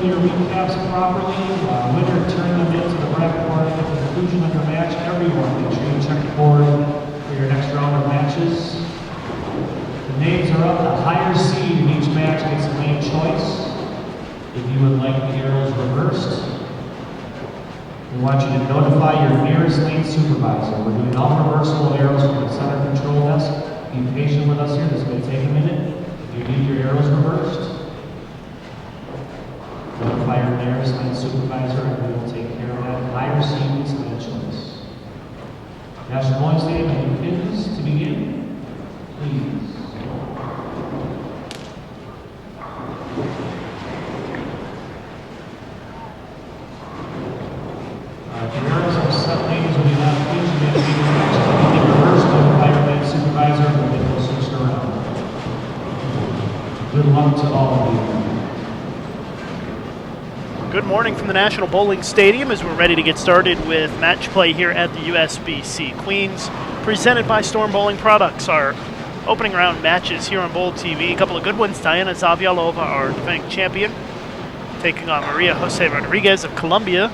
fill your recaps properly. Winner, turn them into the bracket board at the conclusion of your match. Everyone, make sure you check the board for your next round of matches. The names are up. The higher seed in each match gets a lane choice. If you would like the arrows reversed, we want you to notify your nearest lane supervisor. We're doing all reversible arrows from the center control desk. Be patient with us here. This is going to take a minute. If you need your arrows reversed, notify your nearest lane supervisor and we will take care of that. Higher seed gets lane choice. National Bowling Stadium, any pins to begin? Please. Good luck to all of you. Good morning from the National Bowling Stadium as we're ready to get started with match play here at the USBC Queens, presented by Storm Bowling Products. Our opening round matches here on Bowl TV. A couple of good ones. Diana Zavialova, our defending champion, taking on Maria Jose Rodriguez of Colombia.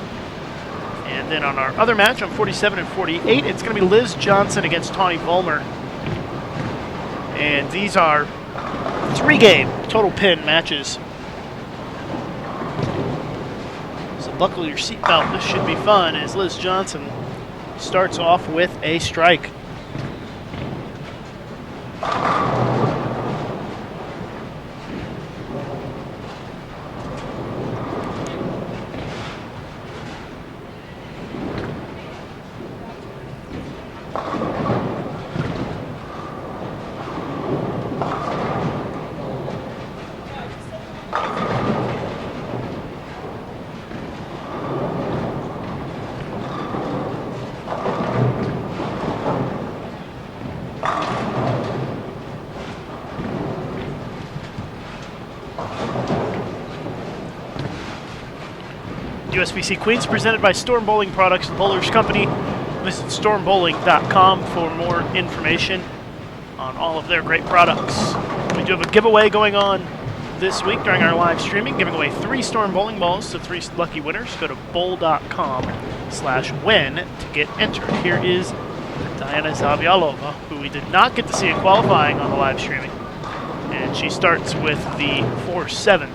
And then on our other match on 47 and 48, it's going to be Liz Johnson against Tawny Vollmer. And these are 3-game total pin matches. So buckle your seatbelt. This should be fun as Liz Johnson starts off with a strike. USBC Queens presented by Storm Bowling Products, the Bowlers Company. Visit stormbowling.com for more information on all of their great products. We do have a giveaway going on this week during our live streaming, giving away 3 Storm Bowling balls to 3 lucky winners. Go to bowl.com/win to get entered. Here is Diana Zavialova, who we did not get to see in qualifying on the live streaming. And she starts with the 4-7.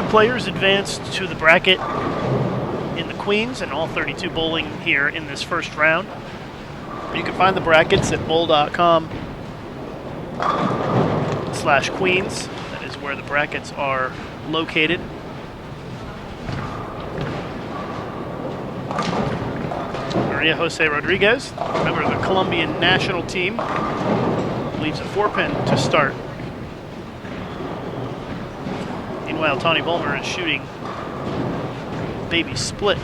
Players advanced to the bracket in the Queens, and all 32 bowling here in this first round. You can find the brackets at bowl.com/Queens. That is where the brackets are located. Maria Jose Rodriguez, member of the Colombian national team, leaves a 4-pin to start. Meanwhile, Tawny Vollmer is shooting baby split.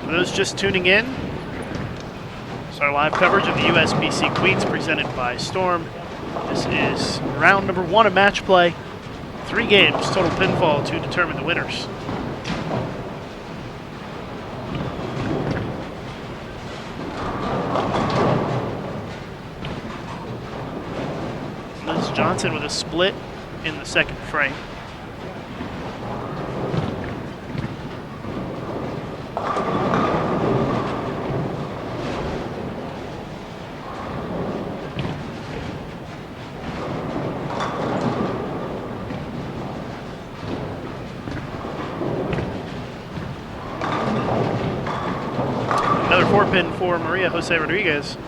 For those just tuning in, our live coverage of the USBC Queens presented by Storm. This is round number 1 of match play. 3 games, total pinfall to determine the winners. Liz Johnson with a split in the second frame. 4-pin for Maria Jose Rodriguez.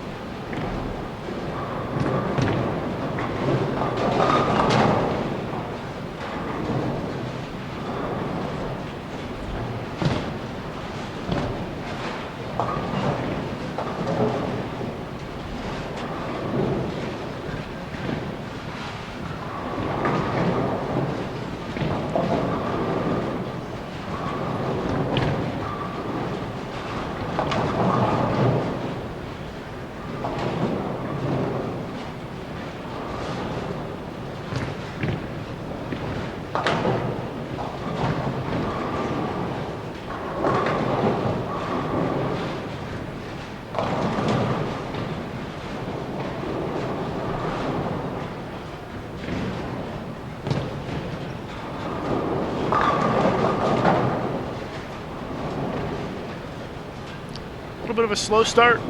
A little bit of a slow start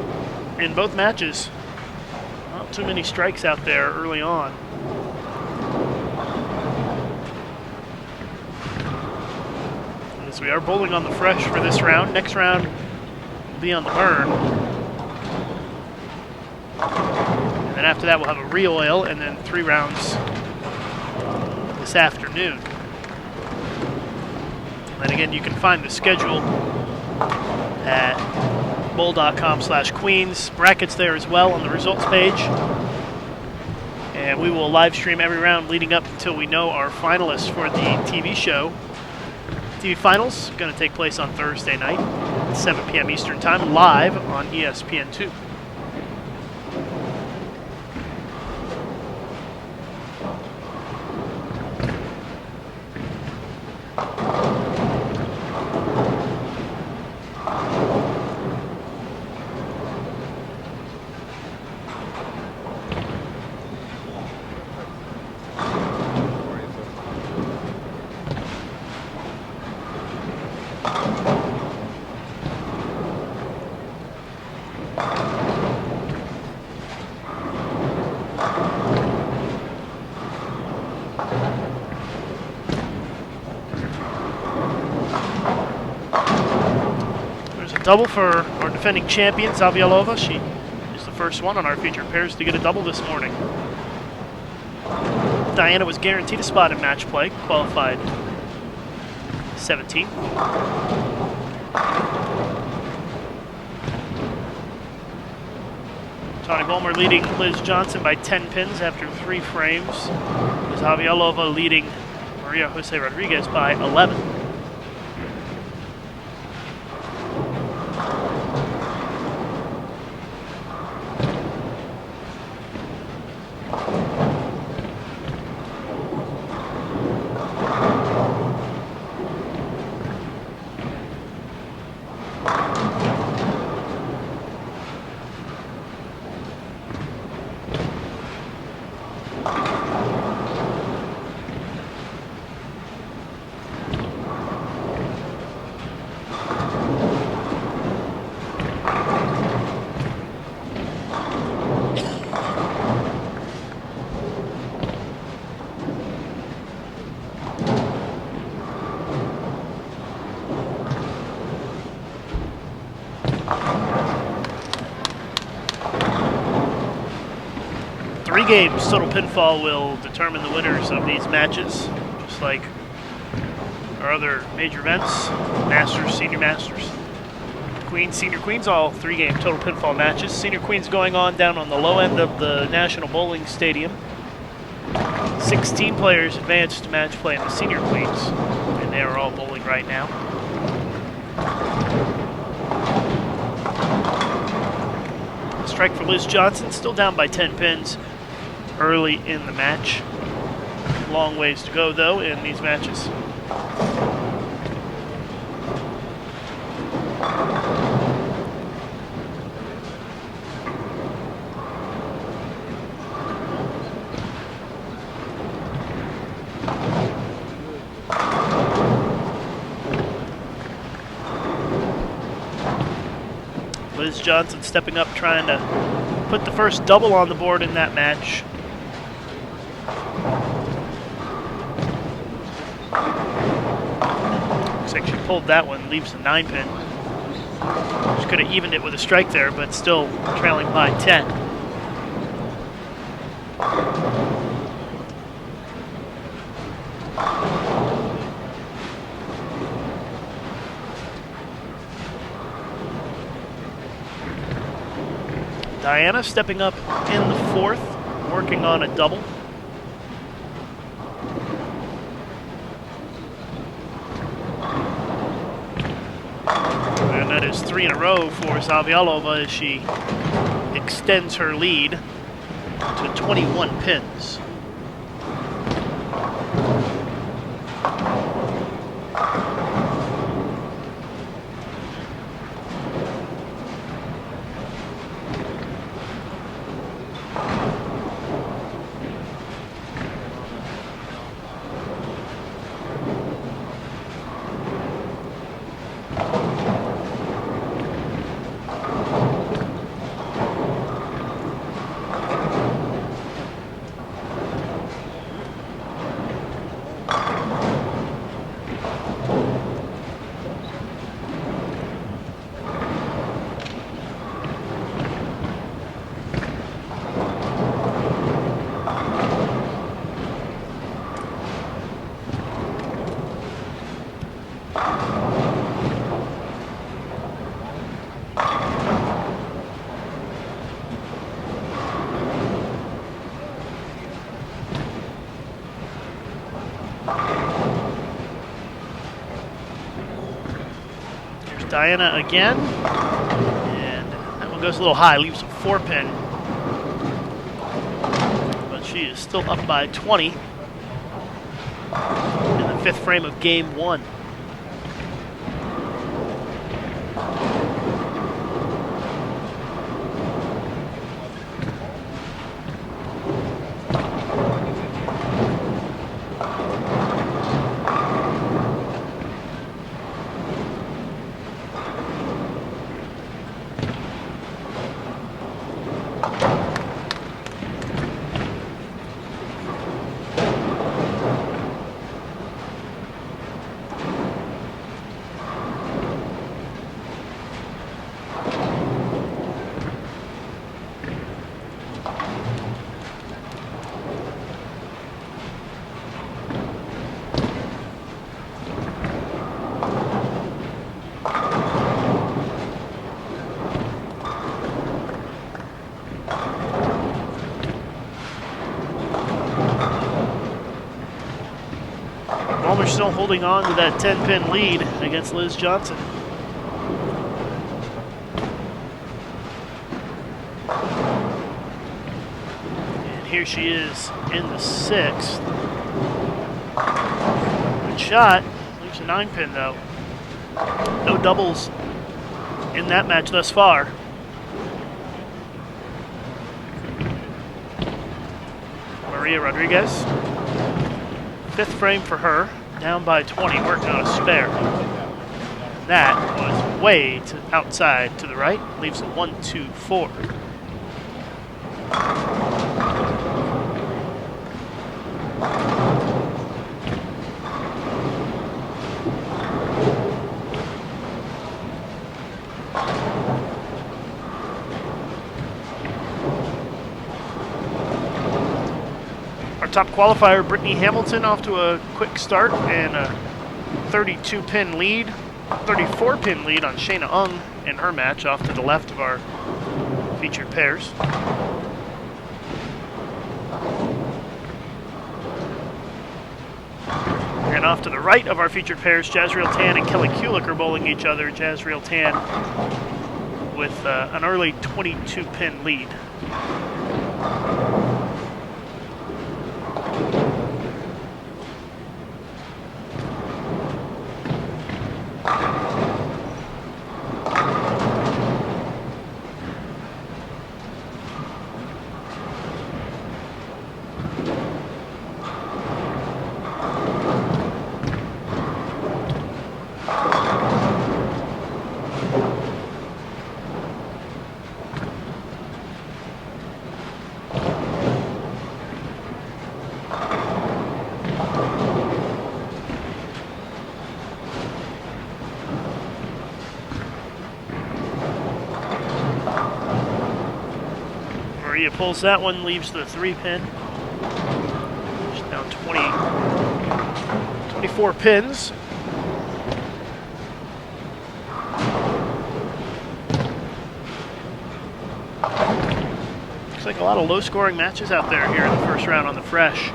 in both matches. Not too many strikes out there early on. As we are bowling on the fresh for this round. Next round will be on the burn. And then after that we'll have a re-oil and then 3 rounds this afternoon. And again, you can find the schedule at bowl.com/Queens. Brackets there as well on the results page. And we will live stream every round leading up until we know our finalists for the TV show. TV finals going to take place on Thursday night at 7 p.m. Eastern Time, live on ESPN2. Double for our defending champion, Zavialova. She is the first one on our featured pairs to get a double this morning. Diana was guaranteed a spot in match play, qualified 17th. Tawny Bulmer leading Liz Johnson by 10 pins after 3 frames. Zavialova leading Maria Jose Rodriguez by 11. Games total pinfall will determine the winners of these matches, just like our other major events, Masters, Senior Masters, Queens, Senior Queens, all 3-game total pinfall matches. Senior Queens going on down on the low end of the National Bowling Stadium. 16 players advanced to match play in the Senior Queens, and they are all bowling right now. Strike for Liz Johnson, still down by 10 pins. Early in the match. Long ways to go, though, in these matches. Liz Johnson stepping up, trying to put the first double on the board in that match. Looks like she pulled that one, leaves the 9-pin. Just could have evened it with a strike there, but still trailing by 10. Diana stepping up in the fourth, working on a double. And that is 3 in a row for Zavialova as she extends her lead to 21 pins. Diana again, and that one goes a little high, leaves a 4-pin, but she is still up by 20 in the 5th frame of game 1. Balmer still holding on to that 10-pin lead against Liz Johnson. And here she is in the 6th. Good shot. Leaves a 9-pin though. No doubles in that match thus far. Maria Rodriguez. 5th frame for her, down by 20, working on a spare. That was way outside to the right, leaves a 1-2-4. Top qualifier, Brittany Hamilton, off to a quick start and a 32-pin lead, 34-pin lead on Shayna Ung in her match off to the left of our featured pairs. And off to the right of our featured pairs, Jazriel Tan and Kelly Kulik are bowling each other. Jazriel Tan with an early 22-pin lead. Maria pulls that one, leaves the 3-pin. She's down 24 pins. Looks like a lot of low-scoring matches out there here in the first round on the fresh.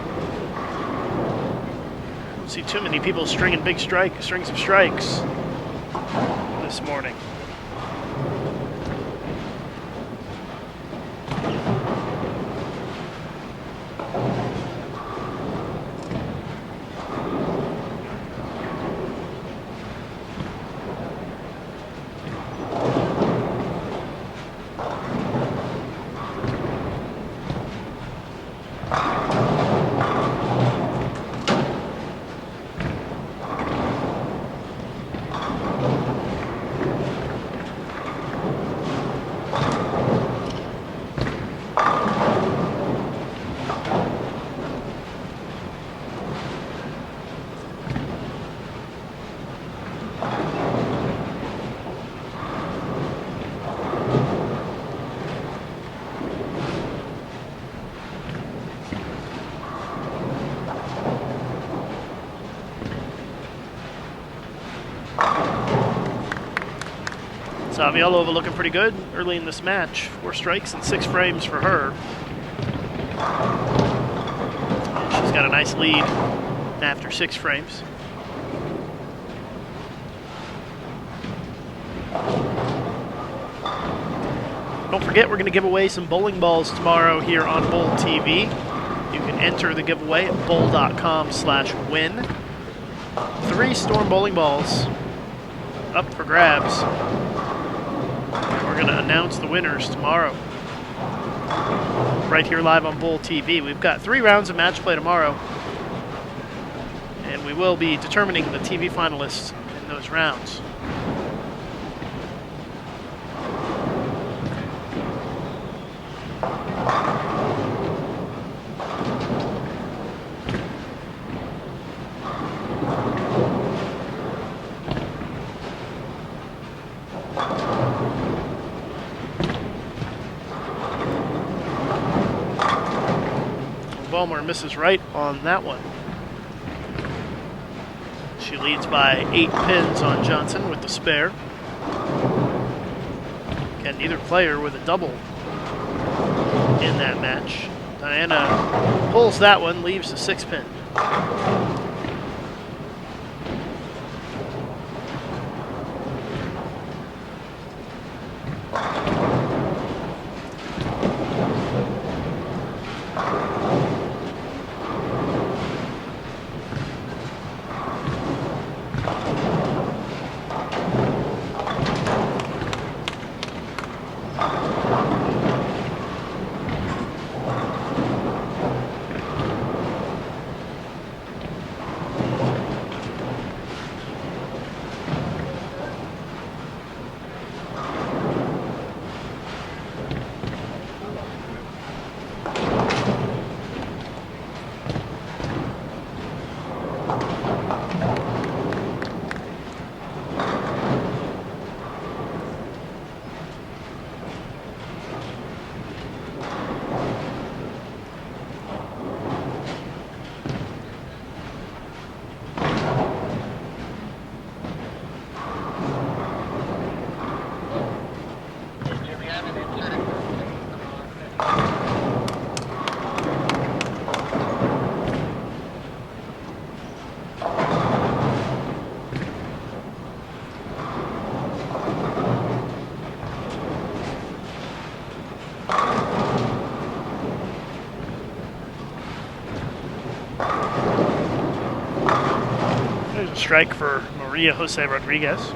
Don't see too many people stringing big strings of strikes this morning. Savialova looking pretty good early in this match. 4 strikes and 6 frames for her. And she's got a nice lead after 6 frames. Don't forget, we're going to give away some bowling balls tomorrow here on Bowl TV. You can enter the giveaway at bowl.com/win. 3 Storm bowling balls up for grabs. We're going to announce the winners tomorrow, right here live on Bowl TV. We've got 3 rounds of match play tomorrow, and we will be determining the TV finalists in those rounds. Ballmer misses right on that one. She leads by 8 pins on Johnson with the spare. Again, neither player with a double in that match. Diana pulls that one, leaves the 6-pin. Strike for Maria Jose Rodriguez.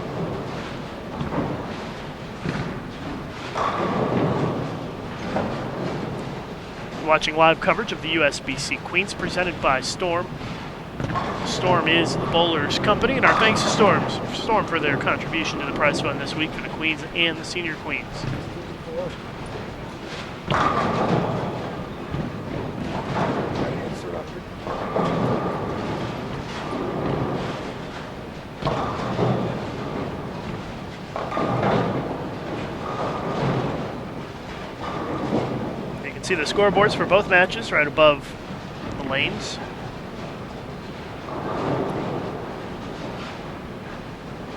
Watching live coverage of the USBC Queens presented by Storm. Storm is the bowlers' company, and our thanks to Storm for their contribution to the prize fund this week for the Queens and the Senior Queens. See the scoreboards for both matches right above the lanes.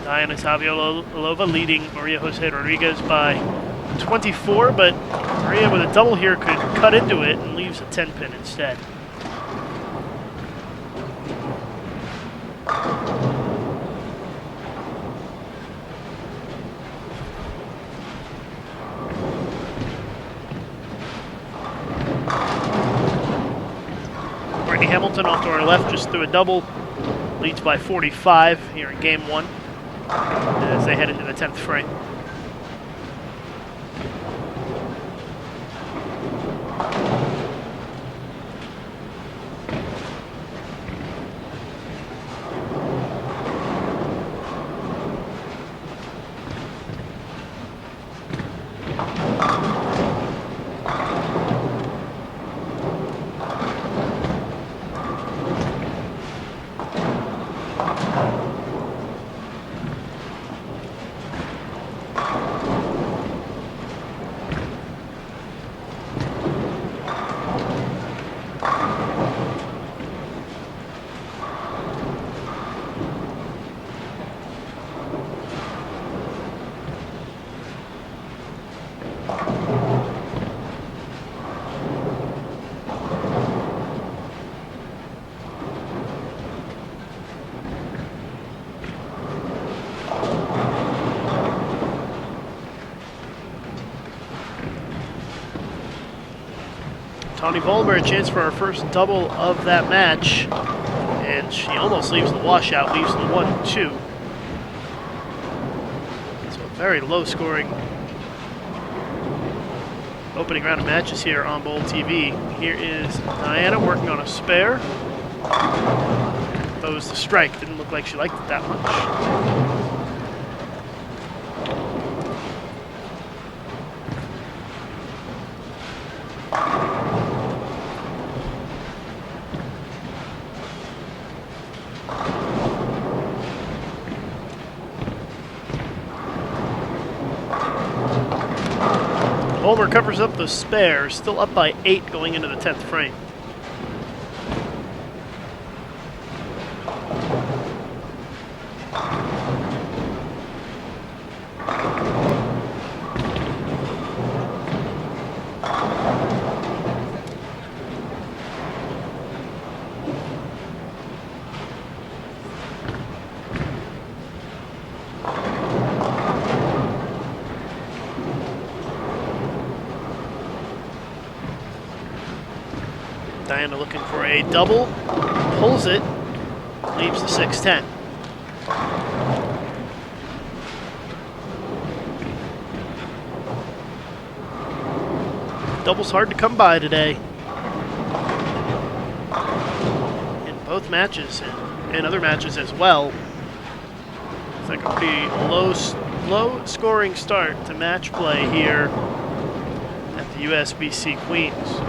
Diana Saviolova leading Maria Jose Rodriguez by 24, but Maria with a double here could cut into it and leaves a 10-pin instead. Brittany Hamilton off to our left just threw a double, leads by 45 here in game 1 as they head into the 10th frame. Tony Volmer, a chance for her first double of that match, and she almost leaves the washout, leaves the 1-2. So a very low scoring opening round of matches here on Bowl TV. Here is Diana working on a spare. Throws the strike, didn't look like she liked it that much. Homer covers up the spare, still up by 8 going into the 10th frame. Diana looking for a double, pulls it, leaves the 6-10. Double's hard to come by today. In both matches and other matches as well. It's like a pretty low scoring start to match play here at the USBC Queens.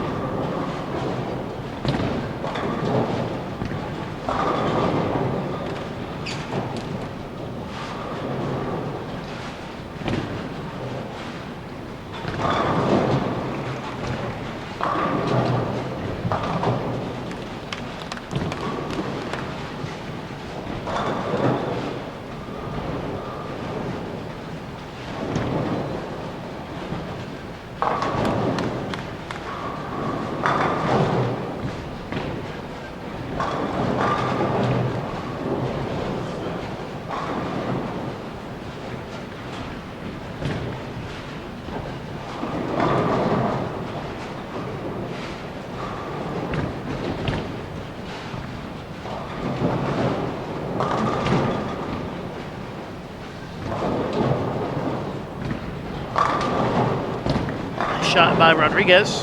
Shot by Rodriguez.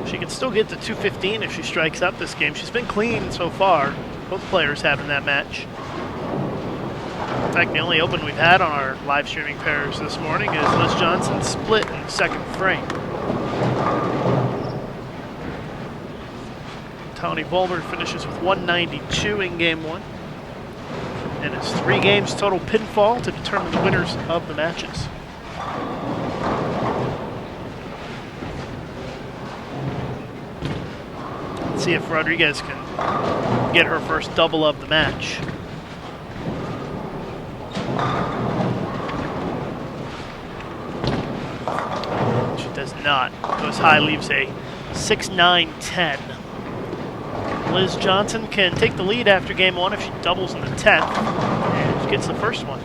She can still get to 215 if she strikes out this game. She's been clean so far. Both players have in that match. In fact, the only open we've had on our live streaming pairs this morning is Liz Johnson split in the 2nd frame. Tony Volmer finishes with 192 in game 1. And it's 3 games total pinfall to determine the winners of the matches. Let's see if Rodriguez can get her first double of the match. She does not. Goes high, leaves a 6-9-10. Liz Johnson can take the lead after game one if she doubles in the 10th, and she gets the first one.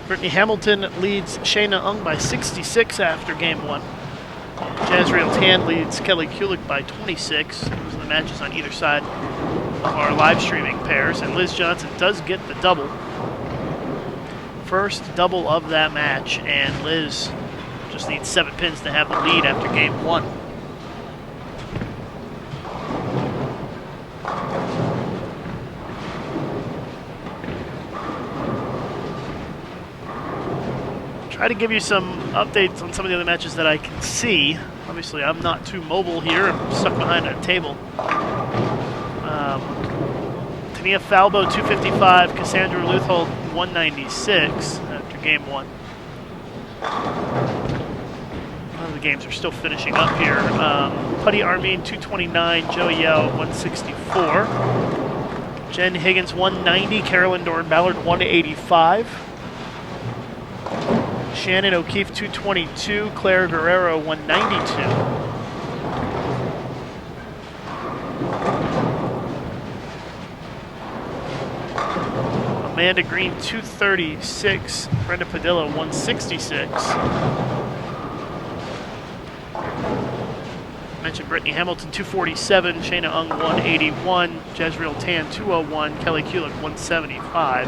Brittany Hamilton leads Shayna Ung by 66 after game one. Jazriel Tan leads Kelly Kulik by 26. Those are the matches on either side of our live streaming pairs. And Liz Johnson does get the double. First double of that match, and Liz just needs 7 pins to have the lead after game one. Try to give you some updates on some of the other matches that I can see. Obviously, I'm not too mobile here. I'm stuck behind a table. Tania Falbo, 255. Cassandra Luthold, 196 after game one. A lot of the games are still finishing up here. Putty Armin, 229. Joey Yao, 164. Jen Higgins, 190. Carolyn Dorn-Ballard, 185. Shannon O'Keefe, 222. Claire Guerrero, 192. Amanda Green, 236. Brenda Padilla, 166. Mentioned Brittany Hamilton, 247. Shayna Ung, 181. Jezreel Tan, 201. Kelly Kulik, 175.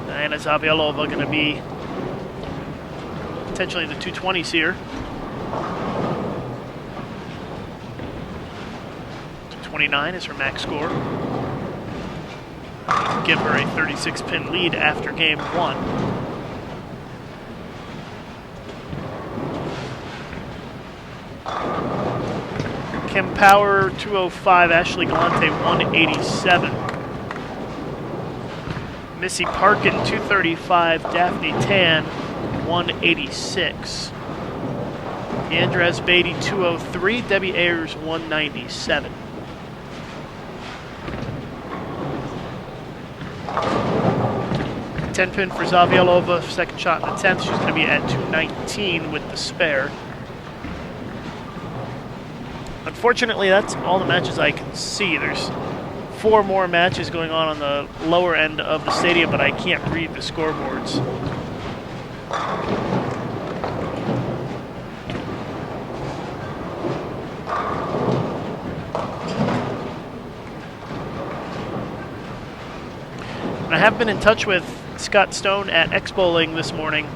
Diana Zavialova going to be potentially in the 220s here. 229 is her max score. Give her a 36-pin lead after game one. Kim Power, 205. Ashley Galante, 187. Missy Parkin, 235. Daphne Tan, 186. Andres Beatty, 203. Debbie Ayers, 197. Ten-pin for Zavialova, second shot in the 10th. She's going to be at 219 with the spare. Unfortunately, that's all the matches I can see. There's 4 more matches going on the lower end of the stadium, but I can't read the scoreboards. And I have been in touch with Scott Stone at X Bowling this morning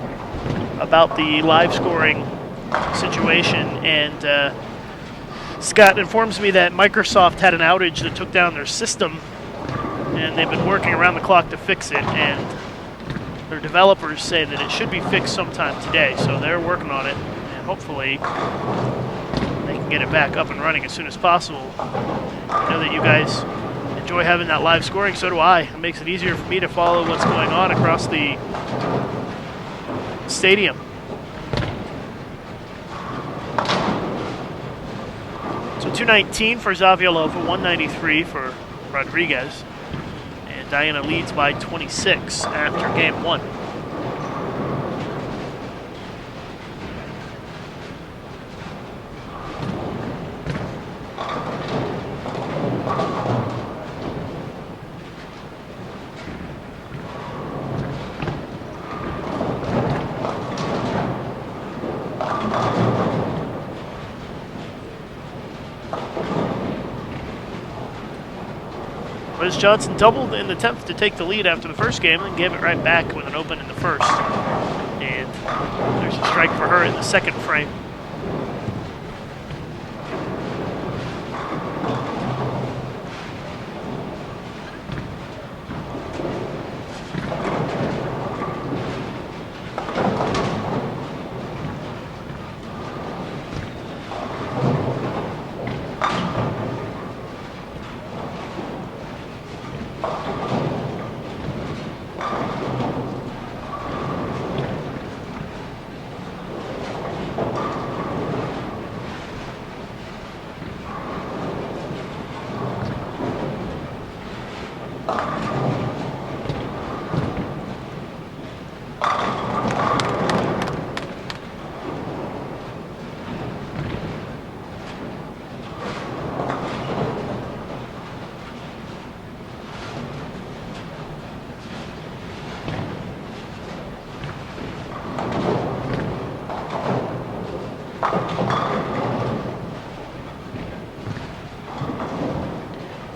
about the live scoring situation, and Scott informs me that Microsoft had an outage that took down their system, and they've been working around the clock to fix it, and their developers say that it should be fixed sometime today, so they're working on it, and hopefully they can get it back up and running as soon as possible. I know that you guys enjoy having that live scoring, so do I. It makes it easier for me to follow what's going on across the stadium. So 219 for Zavialova, 193 for Rodriguez, and Diana leads by 26 after game one. Liz Johnson doubled in the 10th to take the lead after the first game and gave it right back with an open in the first. And there's a strike for her in the second frame.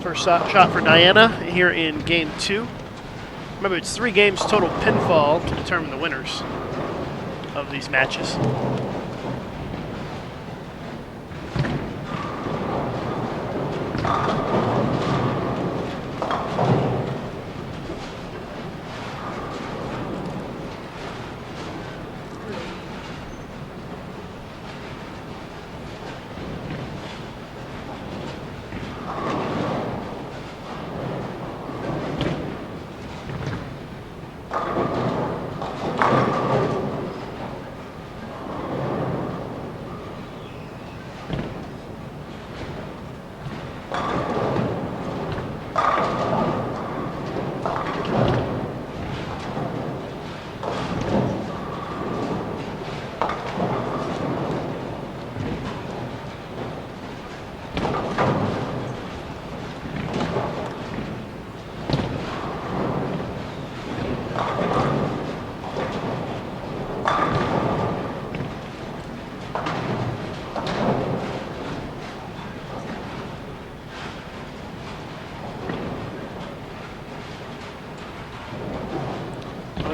First shot for Diana here in game 2. Remember, it's 3 games total pinfall to determine the winners of these matches.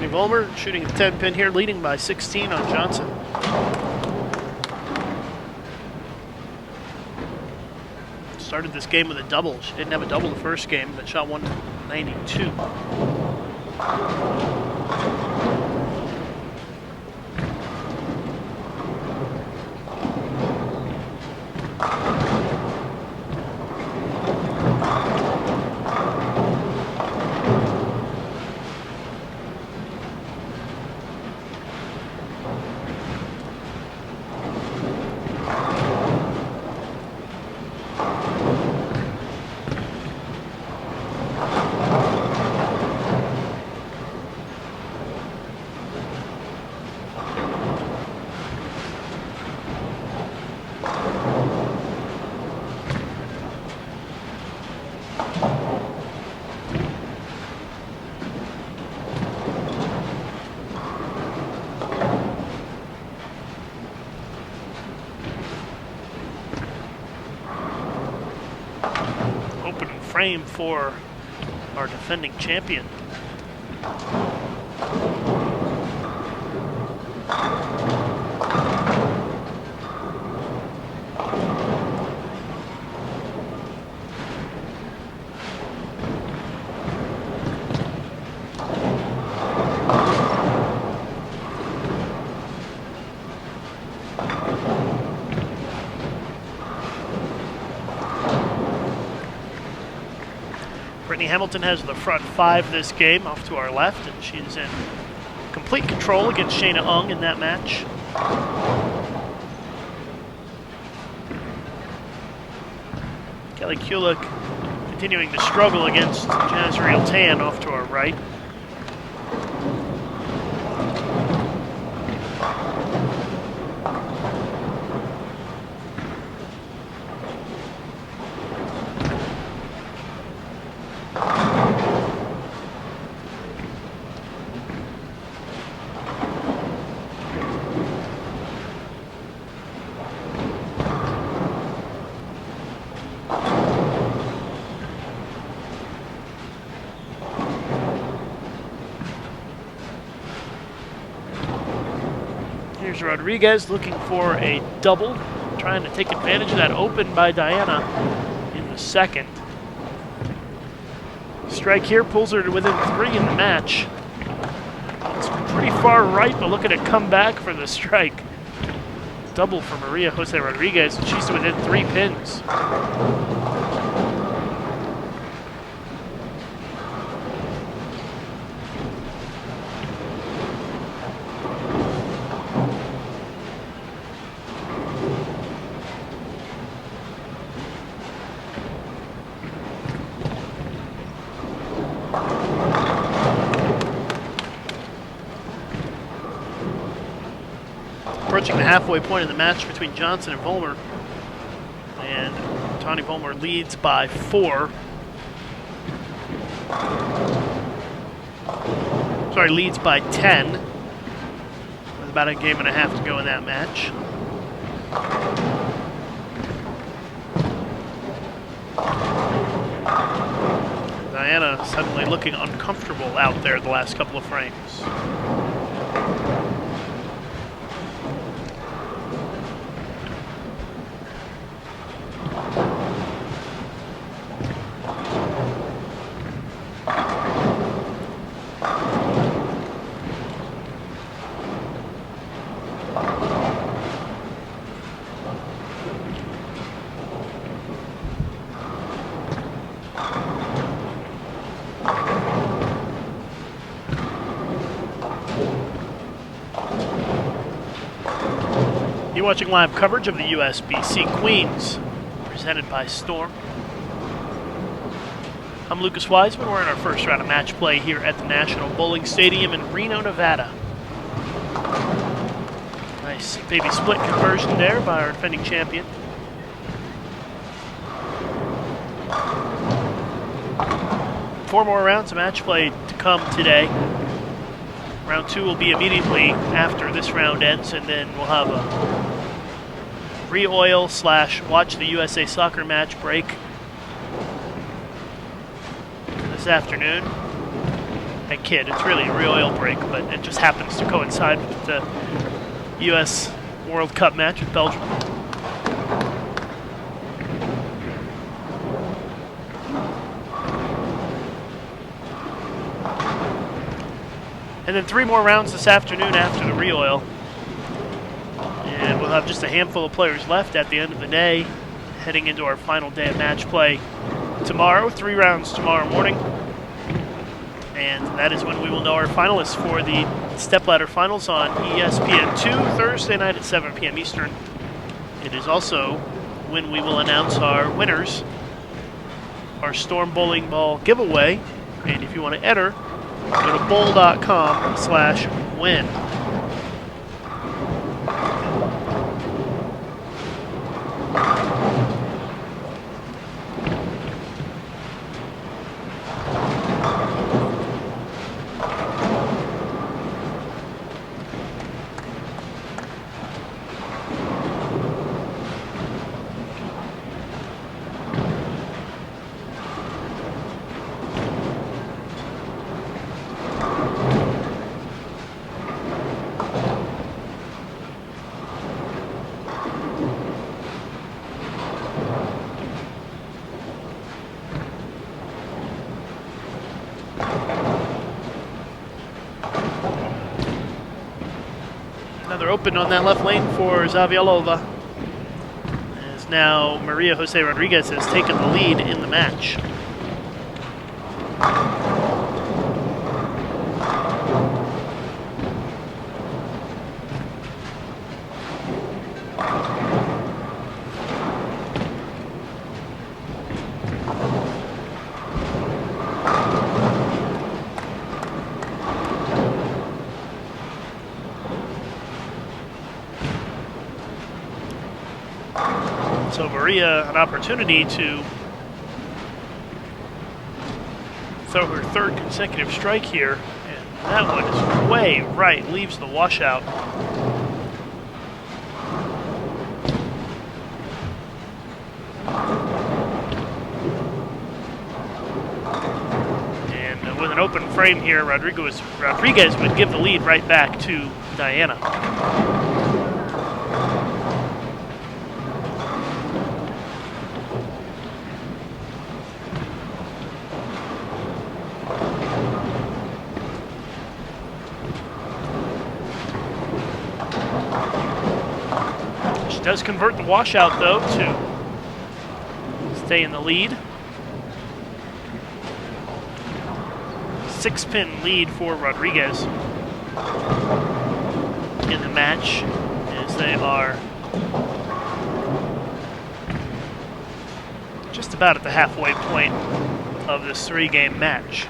Vollmer shooting the 10 pin here, leading by 16 on Johnson. Started this game with a double. She didn't have a double the first game, but shot 192. Frame for our defending champion. Hamilton has the front 5 this game off to our left, and she's in complete control against Shayna Ung in that match. Kelly Kulik continuing to struggle against Jazriel Tan off to our right. Here's Rodriguez looking for a double, trying to take advantage of that open by Diana in the second. Strike here pulls her to within 3 in the match. It's pretty far right, but look at it come back for the strike. Double for Maria Jose Rodriguez, and she's within 3 pins. Approaching the halfway point of the match between Johnson and Vollmer. And Tawny Vollmer leads by 4. Sorry, leads by 10. With about a game and a half to go in that match. Diana suddenly looking uncomfortable out there the last couple of frames. You're watching live coverage of the USBC Queens, presented by Storm. I'm Lucas Wiseman. We're in our first round of match play here at the National Bowling Stadium in Reno, Nevada. Nice baby split conversion there by our defending champion. Four more rounds of match play to come today. Round 2 will be immediately after this round ends, and then we'll have a re-oil / watch the USA soccer match break this afternoon. I kid, it's really a re-oil break, but it just happens to coincide with the US World Cup match with Belgium. And then 3 more rounds this afternoon after the re-oil. And we'll have just a handful of players left at the end of the day, heading into our final day of match play tomorrow. 3 rounds tomorrow morning. And that is when we will know our finalists for the stepladder finals on ESPN2 Thursday night at 7 p.m. Eastern. It is also when we will announce our winners, our Storm Bowling Ball giveaway. And if you want to enter, go to bowl.com/win. Another open on that left lane for Zavialova. As now Maria Jose Rodriguez has taken the lead in the match. So Maria, an opportunity to throw her 3rd consecutive strike here, and that one is way right, leaves the washout. And with an open frame here, Rodriguez would give the lead right back to Diana. She does convert the washout, though, to stay in the lead. 6-pin lead for Rodriguez in the match, as they are just about at the halfway point of this 3-game match.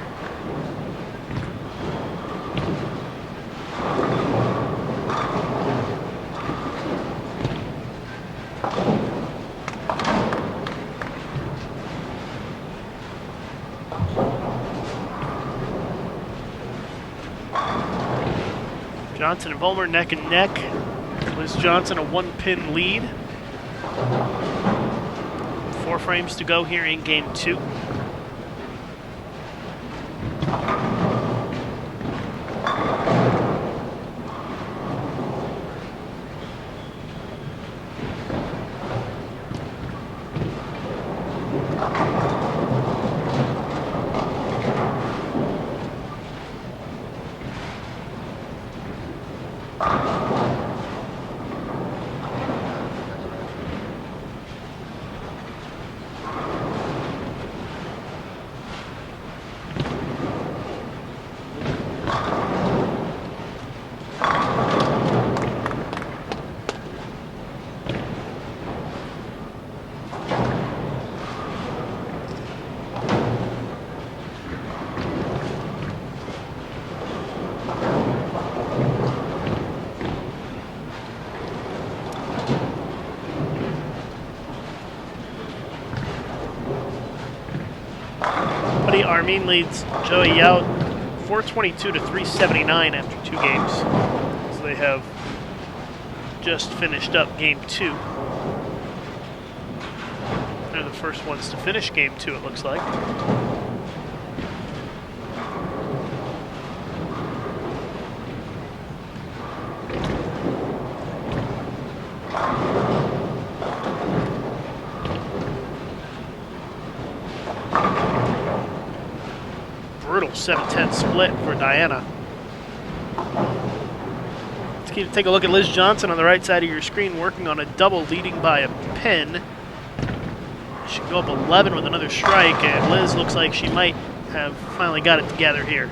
Johnson and Vollmer neck and neck. Liz Johnson a 1-pin lead. 4 frames to go here in game 2. Armin leads Joey Yout 422 to 379 after 2 games. So they have just finished up game 2. They're the first ones to finish game 2, it looks like. Brutal 7-10 split for Diana. Let's take a look at Liz Johnson on the right side of your screen, working on a double, leading by a pin. She can go up 11 with another strike, and Liz looks like she might have finally got it together here.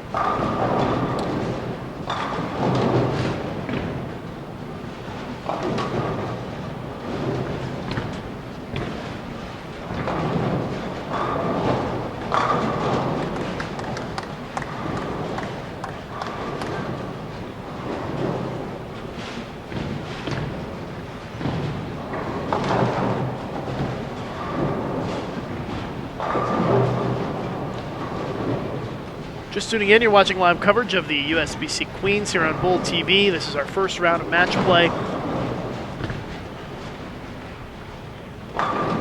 Just tuning in, you're watching live coverage of the USBC Queens here on Bull TV. This is our first round of match play.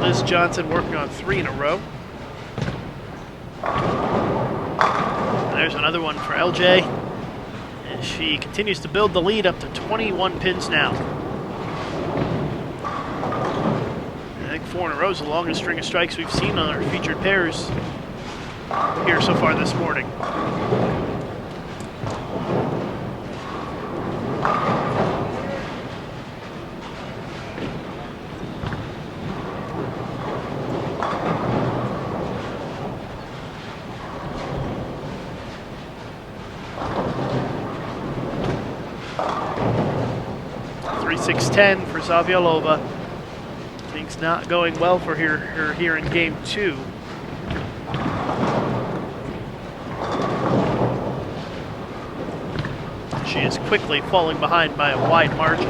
Liz Johnson working on 3 in a row. And there's another one for LJ. And she continues to build the lead up to 21 pins now. I think 4 in a row is the longest string of strikes we've seen on our featured pairs here so far this morning. .3610 for Zavialova. Things not going well for her here in game 2. She is quickly falling behind by a wide margin.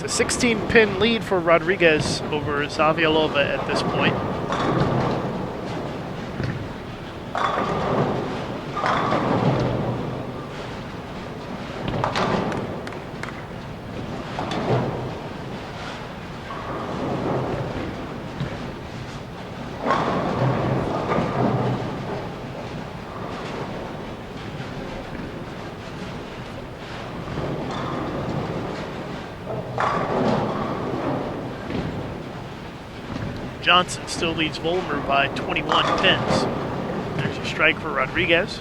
It's a 16-pin lead for Rodriguez over Zavialova at this point. Johnson still leads Volmer by 21 pins. There's a strike for Rodriguez.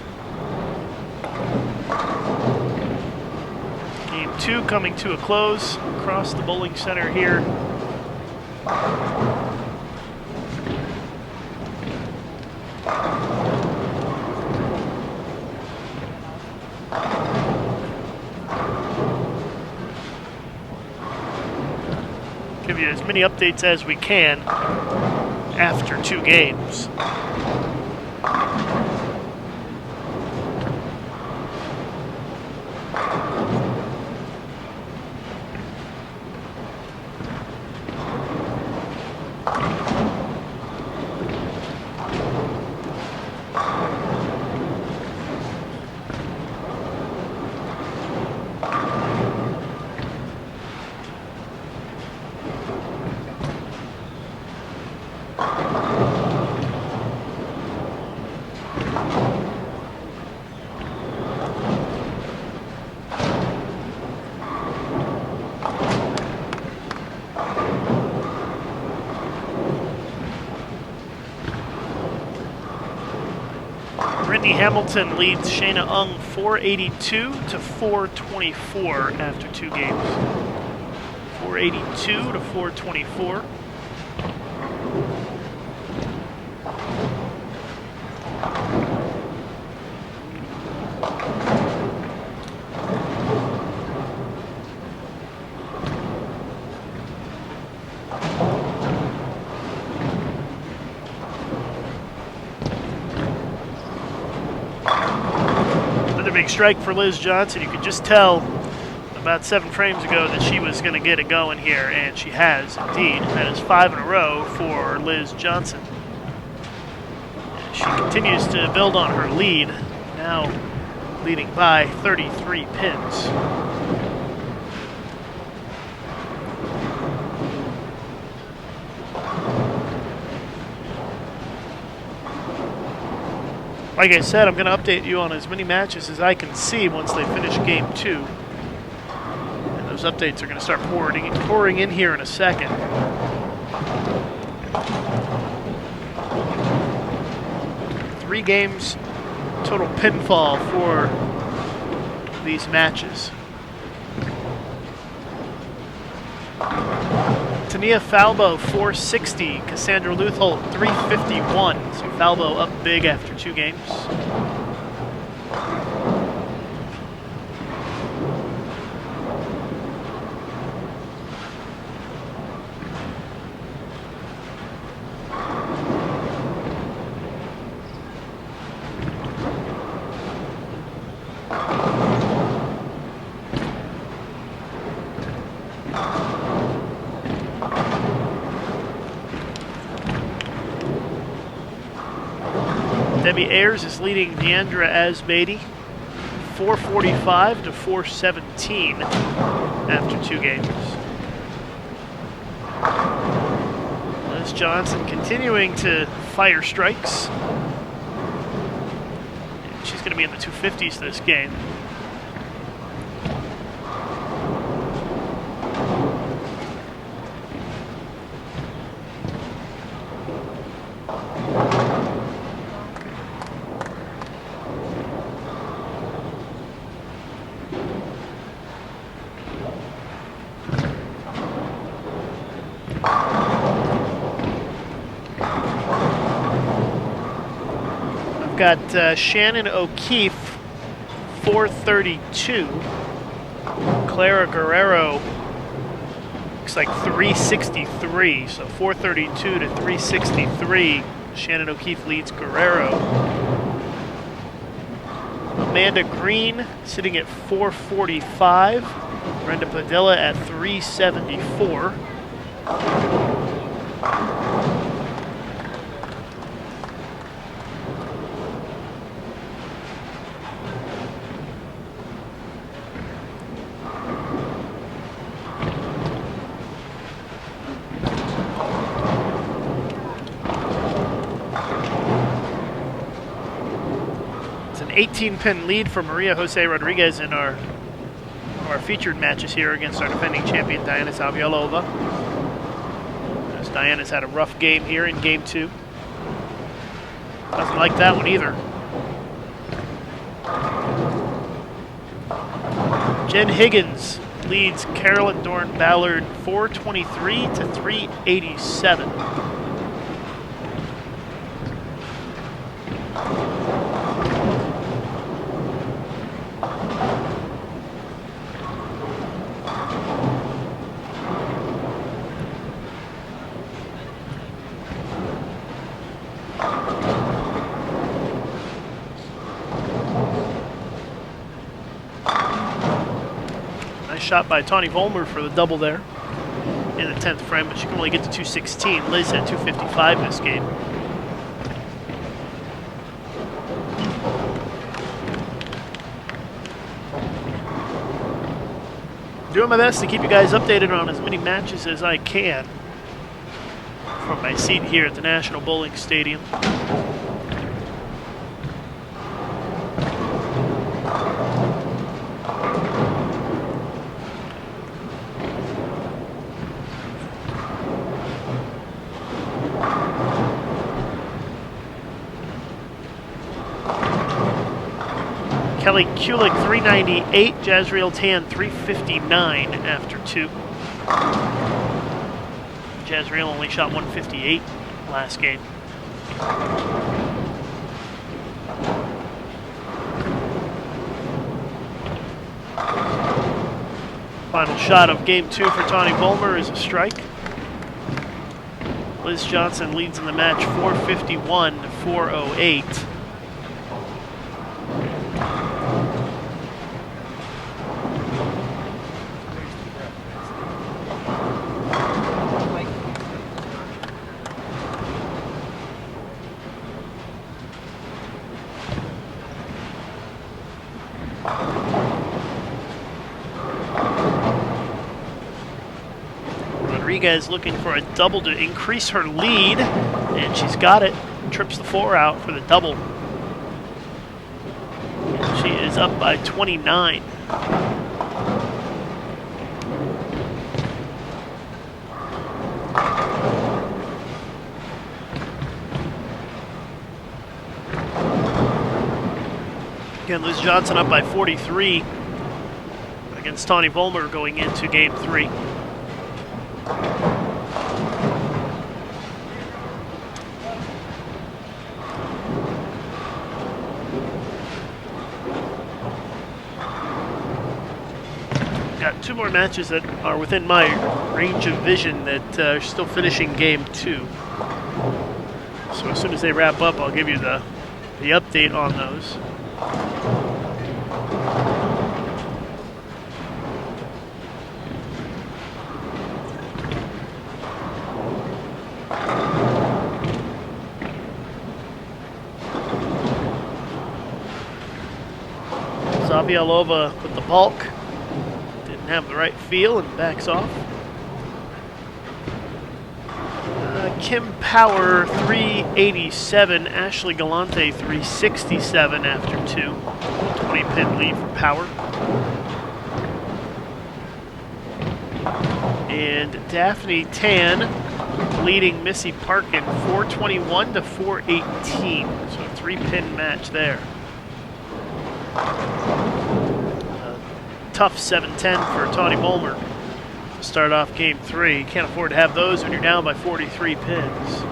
Game 2 coming to a close across the bowling center here. Give you as many updates as we can after 2 games. Brittany Hamilton leads Shayna Ung 482 to 424 after 2 games. 482 to 424. Big strike for Liz Johnson. You could just tell about 7 frames ago that she was going to get it going here, and she has indeed. That is 5 in a row for Liz Johnson. She continues to build on her lead, now leading by 33 pins. Like I said, I'm going to update you on as many matches as I can see once they finish Game 2. And those updates are going to start pouring in here in a second. Three games total pinfall for these matches. Tania Falbo 460, Cassandra Lutholt 351. So Falbo up big after 2 games. Debbie Ayers is leading Deandra Asbady 445 to 417 after 2 games. Liz Johnson continuing to fire strikes. She's going to be in the 250s this game. Got Shannon O'Keefe, 432. Clara Guerrero, looks like 363. So 432 to 363. Shannon O'Keefe leads Guerrero. Amanda Green sitting at 445. Brenda Padilla at 374. It's an 18-pin lead for Maria Jose Rodriguez in our featured matches here against our defending champion Diana Zavialova. As Diana's had a rough game here in game 2. Doesn't like that one either. Jen Higgins leads Carolyn Dorn Ballard 423 to 387. Shot by Tawny Volmer for the double there in the 10th frame, but she can only get to 216. Liz at 255 this game. Doing my best to keep you guys updated on as many matches as I can from my seat here at the National Bowling Stadium. Kelly Kulik 398, Jazriel Tan 359 after 2. Jazriel only shot 158 last game. Final shot of game 2 for Tawny Volmer is a strike. Liz Johnson leads in the match 451 to 408. Rodriguez looking for a double to increase her lead, and she's got it. Trips the 4 out for the double. And she is up by 29. Again, Liz Johnson up by 43 against Tawny Volmer going into game 3. Got 2 more matches that are within my range of vision that are still finishing game 2. So as soon as they wrap up, I'll give you the update on those. Zavialova with the bulk. Didn't have the right feel and backs off. Kim Power 387, Ashley Galante 367 after 2. 20-pin lead for Power. And Daphne Tan leading Missy Parkin 421 to 418. So a 3-pin match there. Tough 7-10 for Tawny Volmer to start off game 3. Can't afford to have those when you're down by 43 pins.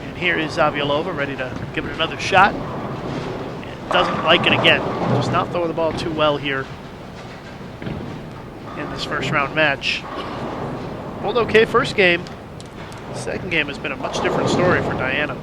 And here is Zavialova ready to give it another shot. And doesn't like it again. Just not throwing the ball too well here in this first round match. Rolled okay first game. Second game has been a much different story for Diana.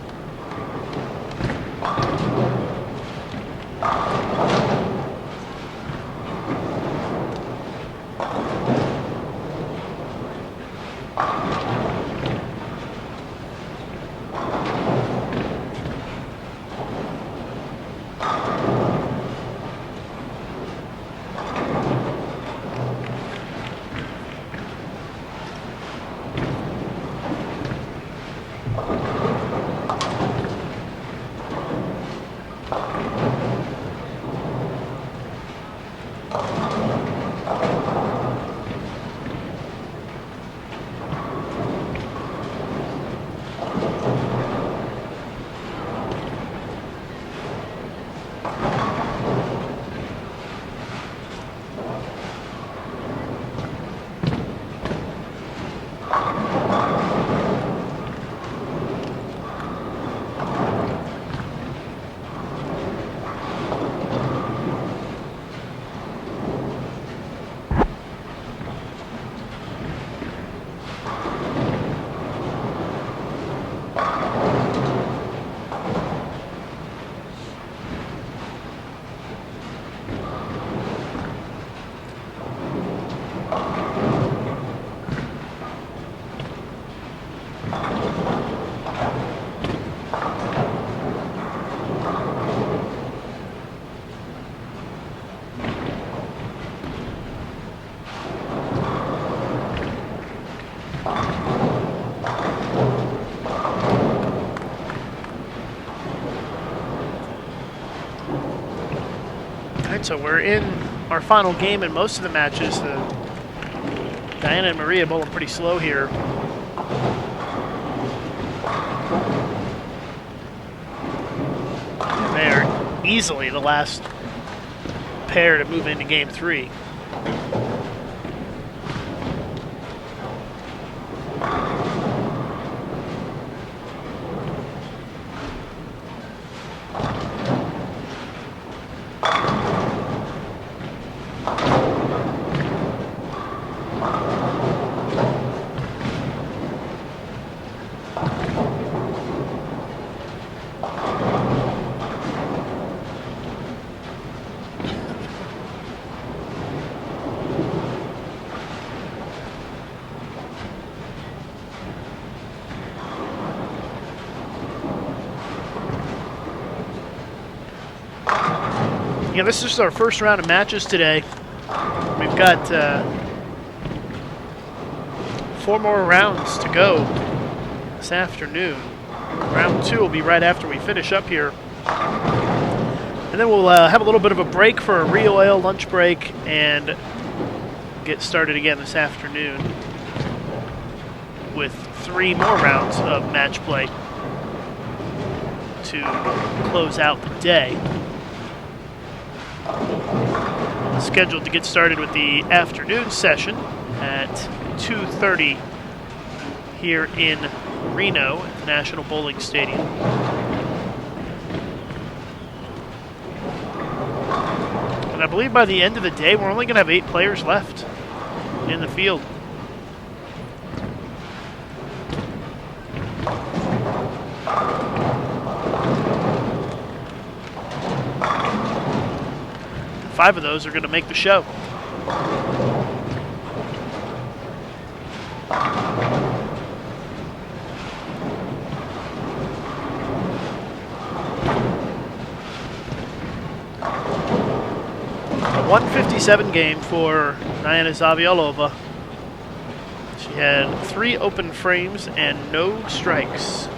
right, so we're in our final game in most of the matches. Diana and Maria bowling pretty slow here. And they are easily the last pair to move into game 3. Yeah, this is our first round of matches today. We've got 4 more rounds to go this afternoon. Round 2 will be right after we finish up here. And then we'll have a little bit of a break for a re-oil lunch break and get started again this afternoon with 3 more rounds of match play to close out the day. Scheduled to get started with the afternoon session at 2:30 here in Reno at the National Bowling Stadium. And I believe by the end of the day, we're only going to have 8 players left in the field. Five of those are going to make the show. A 157 game for Diana Zavialova. She had 3 open frames and no strikes.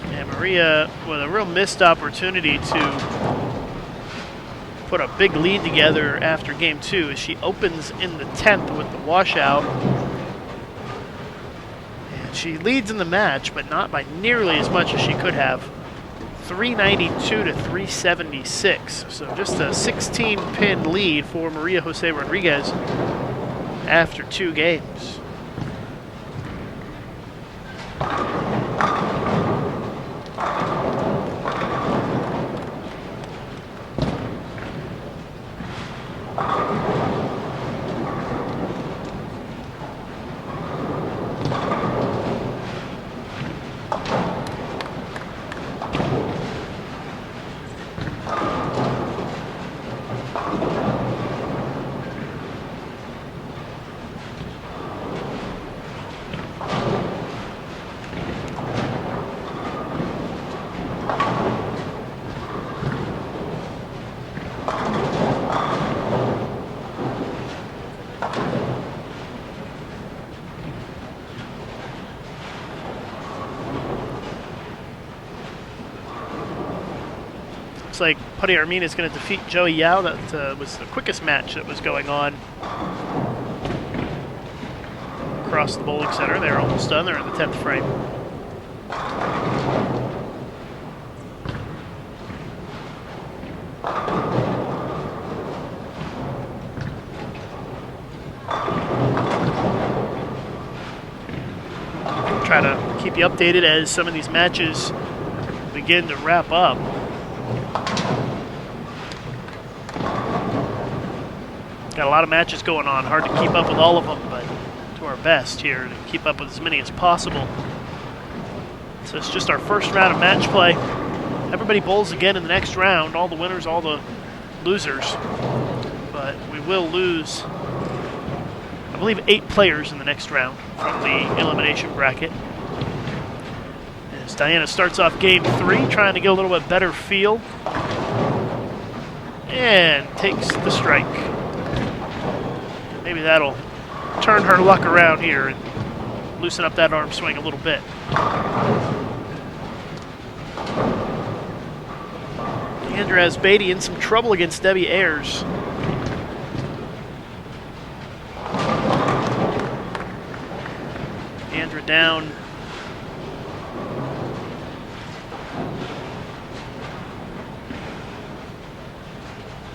And Maria with a real missed opportunity to put a big lead together after game 2 as she opens in the 10th with the washout. And she leads in the match, but not by nearly as much as she could have. 392 to 376. So just a 16-pin lead for Maria Jose Rodriguez after 2 games. Looks like Putty Armin is going to defeat Joey Yao. That was the quickest match that was going on across the bowling center. They're almost done. They're in the 10th frame. Try to keep you updated as some of these matches begin to wrap up. Got a lot of matches going on. Hard to keep up with all of them, but do our best here to keep up with as many as possible. So it's just our first round of match play. Everybody bowls again in the next round. All the winners, all the losers. But we will lose, I believe, 8 players in the next round from the elimination bracket. As Diana starts off game 3, trying to get a little bit better feel. And takes the strike. Maybe that'll turn her luck around here and loosen up that arm swing a little bit. Andrea Beatty in some trouble against Debbie Ayers. Andrea down.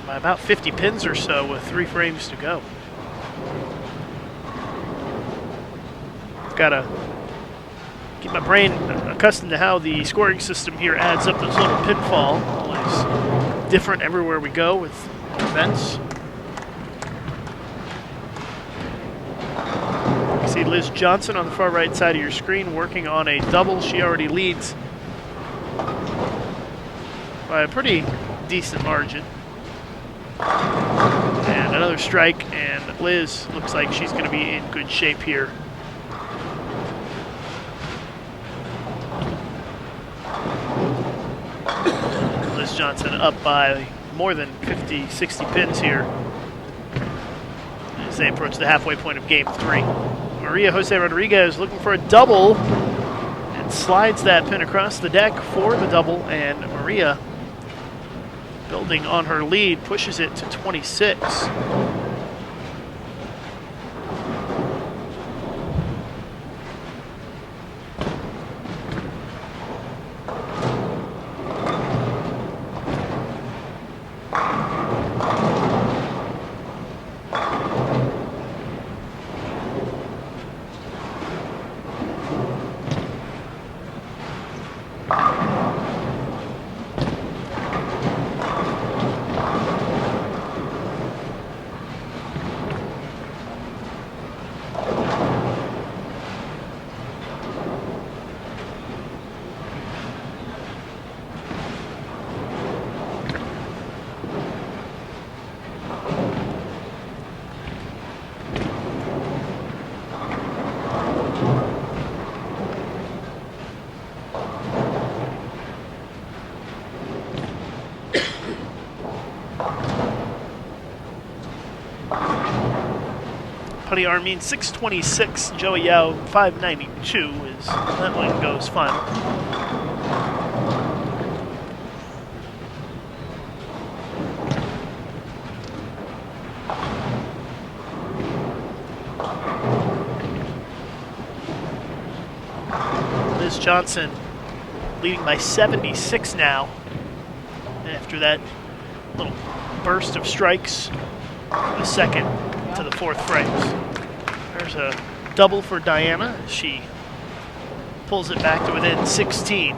By about 50 pins or so with 3 frames to go. Got to keep my brain accustomed to how the scoring system here adds up this little pinfall. Always different everywhere we go with events. You see Liz Johnson on the far right side of your screen working on a double. She already leads by a pretty decent margin. And another strike, and Liz looks like she's going to be in good shape here. Liz Johnson up by more than 50, 60 pins here as they approach the halfway point of game 3. Maria Jose Rodriguez looking for a double and slides that pin across the deck for the double, and Maria, building on her lead, pushes it to 26. Putty Armin 626, Joey Yao 592 as that one goes fun. Liz Johnson leading by 76 now after that little burst of strikes, the second to the 4th frames. There's a double for Diana. She pulls it back to within 16.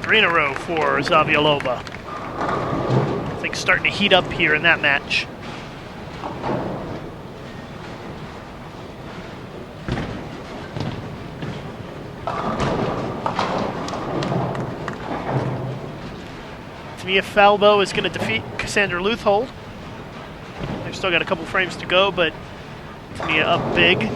Three in a row for Zavialova. Things starting to heat up here in that match. Tamia Falbo is going to defeat Cassandra Luthold. They've still got a couple frames to go, but Tamia up big.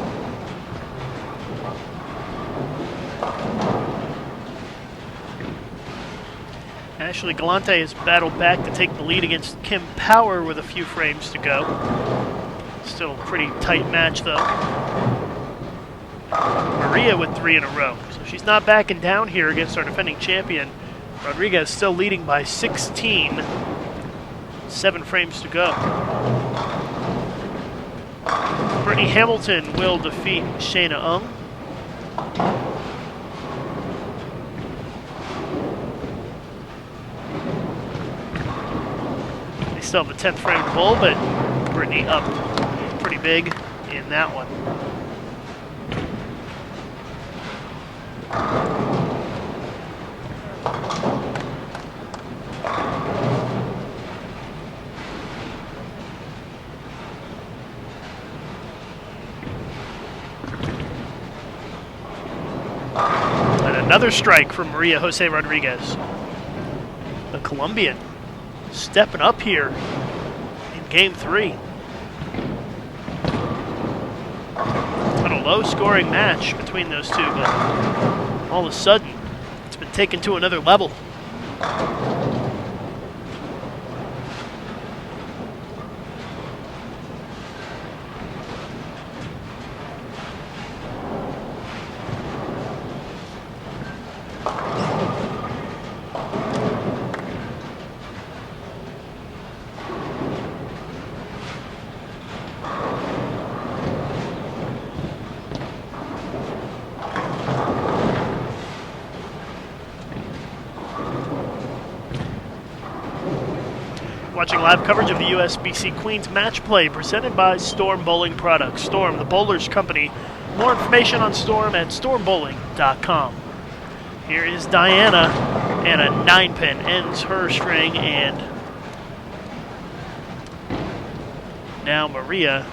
Ashley Galante has battled back to take the lead against Kim Power with a few frames to go. Still a pretty tight match, though. Maria with 3 in a row. So she's not backing down here against our defending champion. Rodriguez still leading by 16. 7 frames to go. Brittany Hamilton will defeat Shayna Ung. still have the 10th framed bull, but Brittany up pretty big in that one. And another strike from Maria Jose Rodriguez. The Colombian stepping up here in game 3. On a low-scoring match between those two, but all of a sudden, it's been taken to another level. Watching live coverage of the USBC Queens match play presented by Storm Bowling Products. Storm, the bowler's company. More information on Storm at stormbowling.com. Here is Diana, and a 9-pin ends her string, and now Maria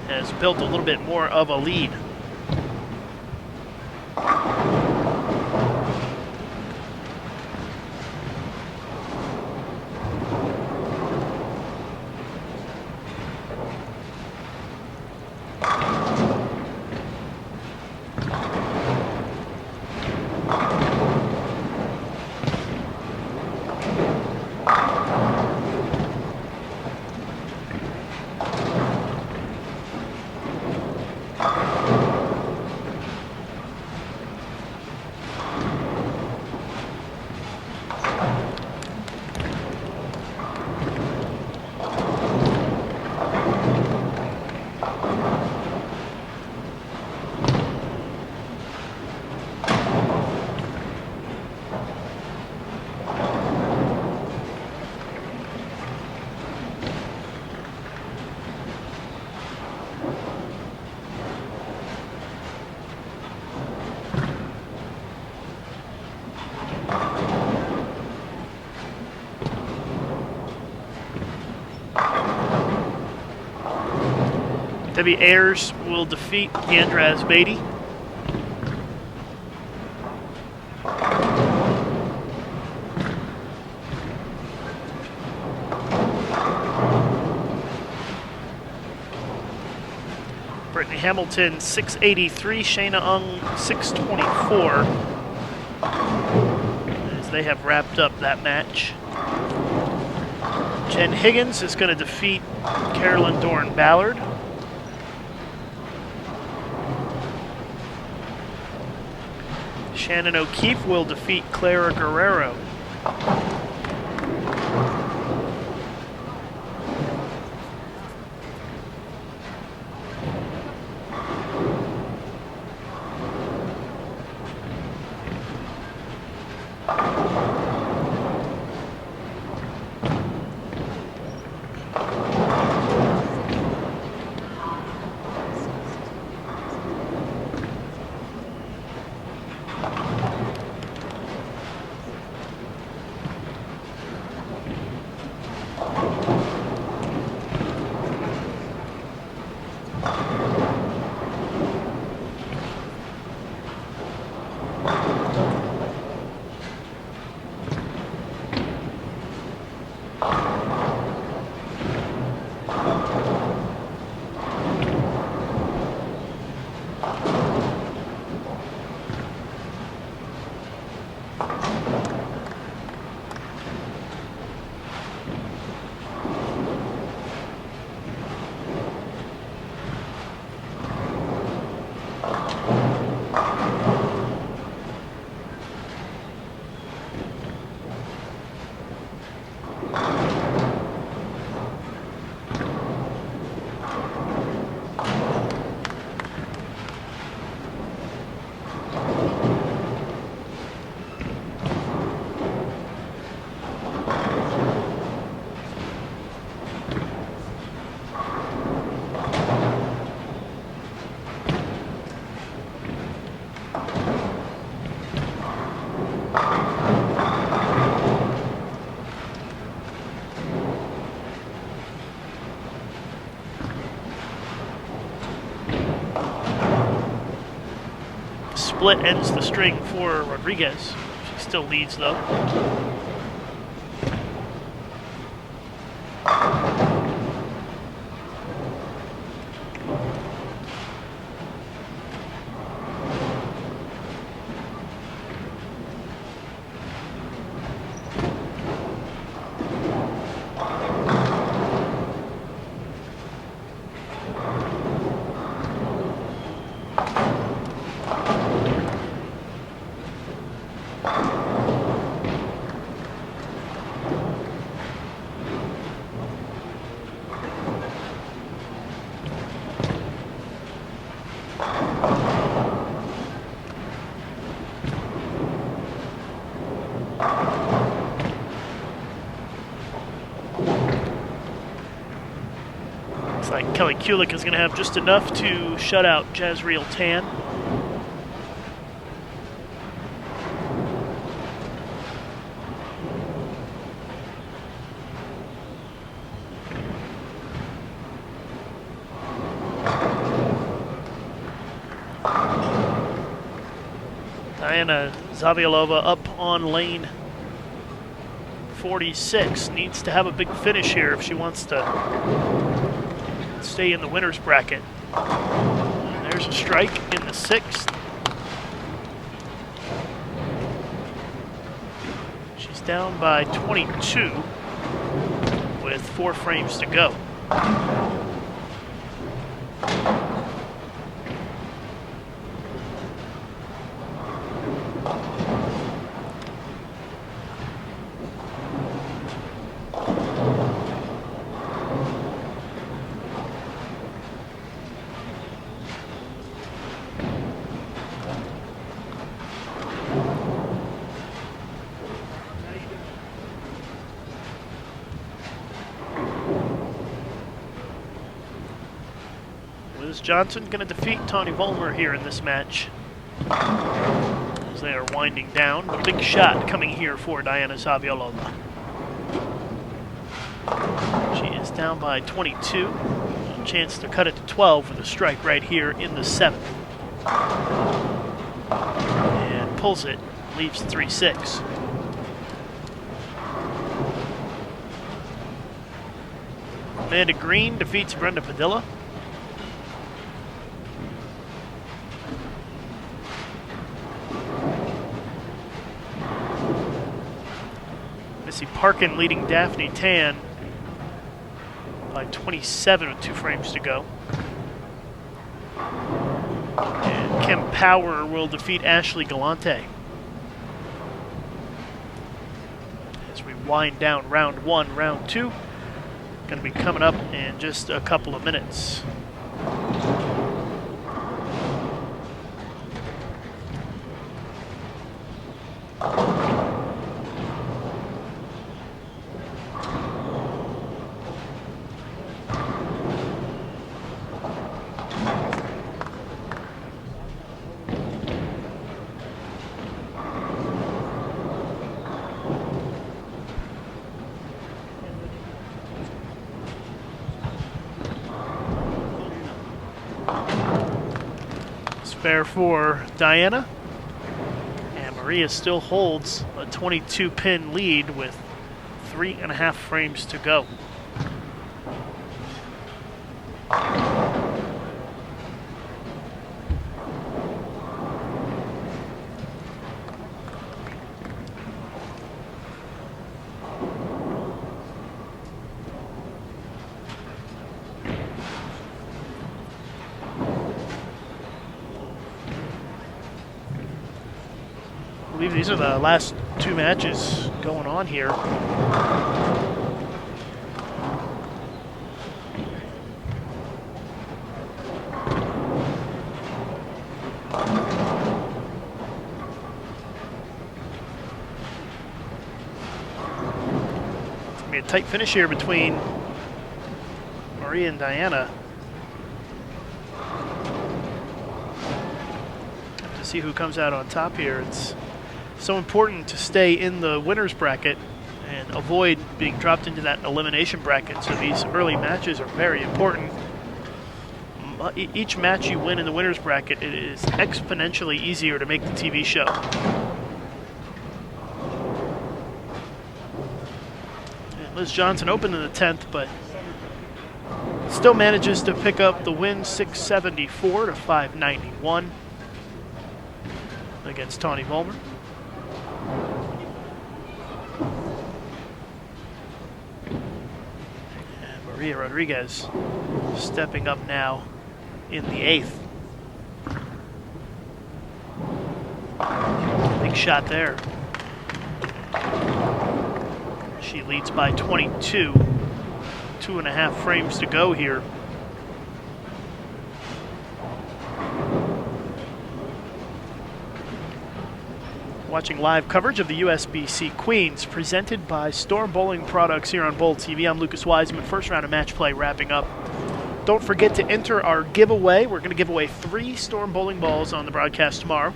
has built a little bit more of a lead. Debbie Ayers will defeat Yandraz Beatty. Brittany Hamilton 683, Shayna Ung 624. As they have wrapped up that match. Jen Higgins is going to defeat Carolyn Dorn-Ballard. Shannon O'Keefe will defeat Clara Guerrero. split ends the string for Rodriguez. She still leads, though. Looks like Kelly Kulik is going to have just enough to shut out Jazriel Tan. Diana Zavialova up on lane 46. Needs to have a big finish here if she wants to stay in the winner's bracket. And there's a strike in the 6th. She's down by 22 with 4 frames to go. Liz Johnson going to defeat Tawny Vollmer here in this match as they are winding down. A big shot coming here for Diana Zavialova. She is down by 22. A chance to cut it to 12 with a strike right here in the 7th. And pulls it, leaves 3-6. Amanda Green defeats Brenda Padilla. Missy Parkin leading Daphne Tan by 27 with 2 frames to go. And Kim Power will defeat Ashley Galante. As we wind down round 1, round 2, going to be coming up in just a couple of minutes. Fair for Diana, and Maria still holds a 22-pin lead with 3.5 frames to go. I believe these are the last 2 matches going on here. It's going to be a tight finish here between Maria and Diana. Have to see who comes out on top here. It's so important to stay in the winner's bracket and avoid being dropped into that elimination bracket. So these early matches are very important. each match you win in the winner's bracket, it is exponentially easier to make the TV show. And Liz Johnson opened in the 10th, but still manages to pick up the win, 674 to 591 against Tawny Vollmer. And Maria Rodriguez stepping up now in the 8th. Big shot there. She leads by 22. 2.5 frames to go here. Watching live coverage of the USBC Queens presented by Storm Bowling Products here on Bowl TV. I'm Lucas Wiseman. First round of match play wrapping up. Don't forget to enter our giveaway. We're going to give away 3 Storm Bowling balls on the broadcast tomorrow.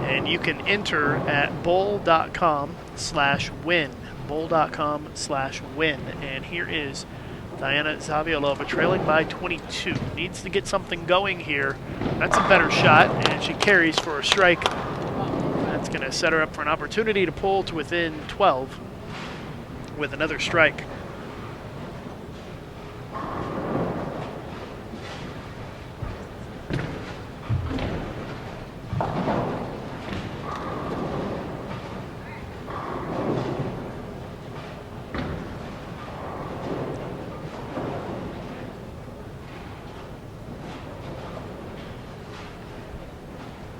And you can enter at bowl.com/win. bowl.com/win. And here is Diana Zaviolova trailing by 22. Needs to get something going here. That's a better shot, and she carries for a strike. That's going to set her up for an opportunity to pull to within 12 with another strike.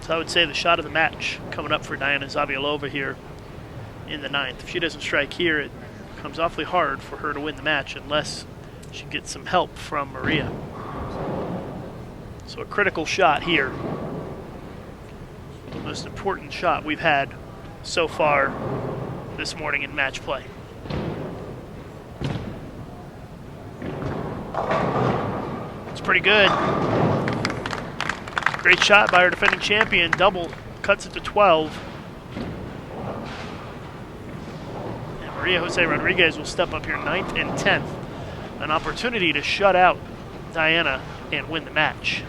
So I would say the shot of the match coming up for Diana Zaviolova here in the 9th. If she doesn't strike here, it becomes awfully hard for her to win the match unless she gets some help from Maria. So a critical shot here. The most important shot we've had so far this morning in match play. It's pretty good. Great shot by our defending champion. Double cuts it to 12. And Maria Jose Rodriguez will step up here 9th and 10th. An opportunity to shut out Diana and win the match.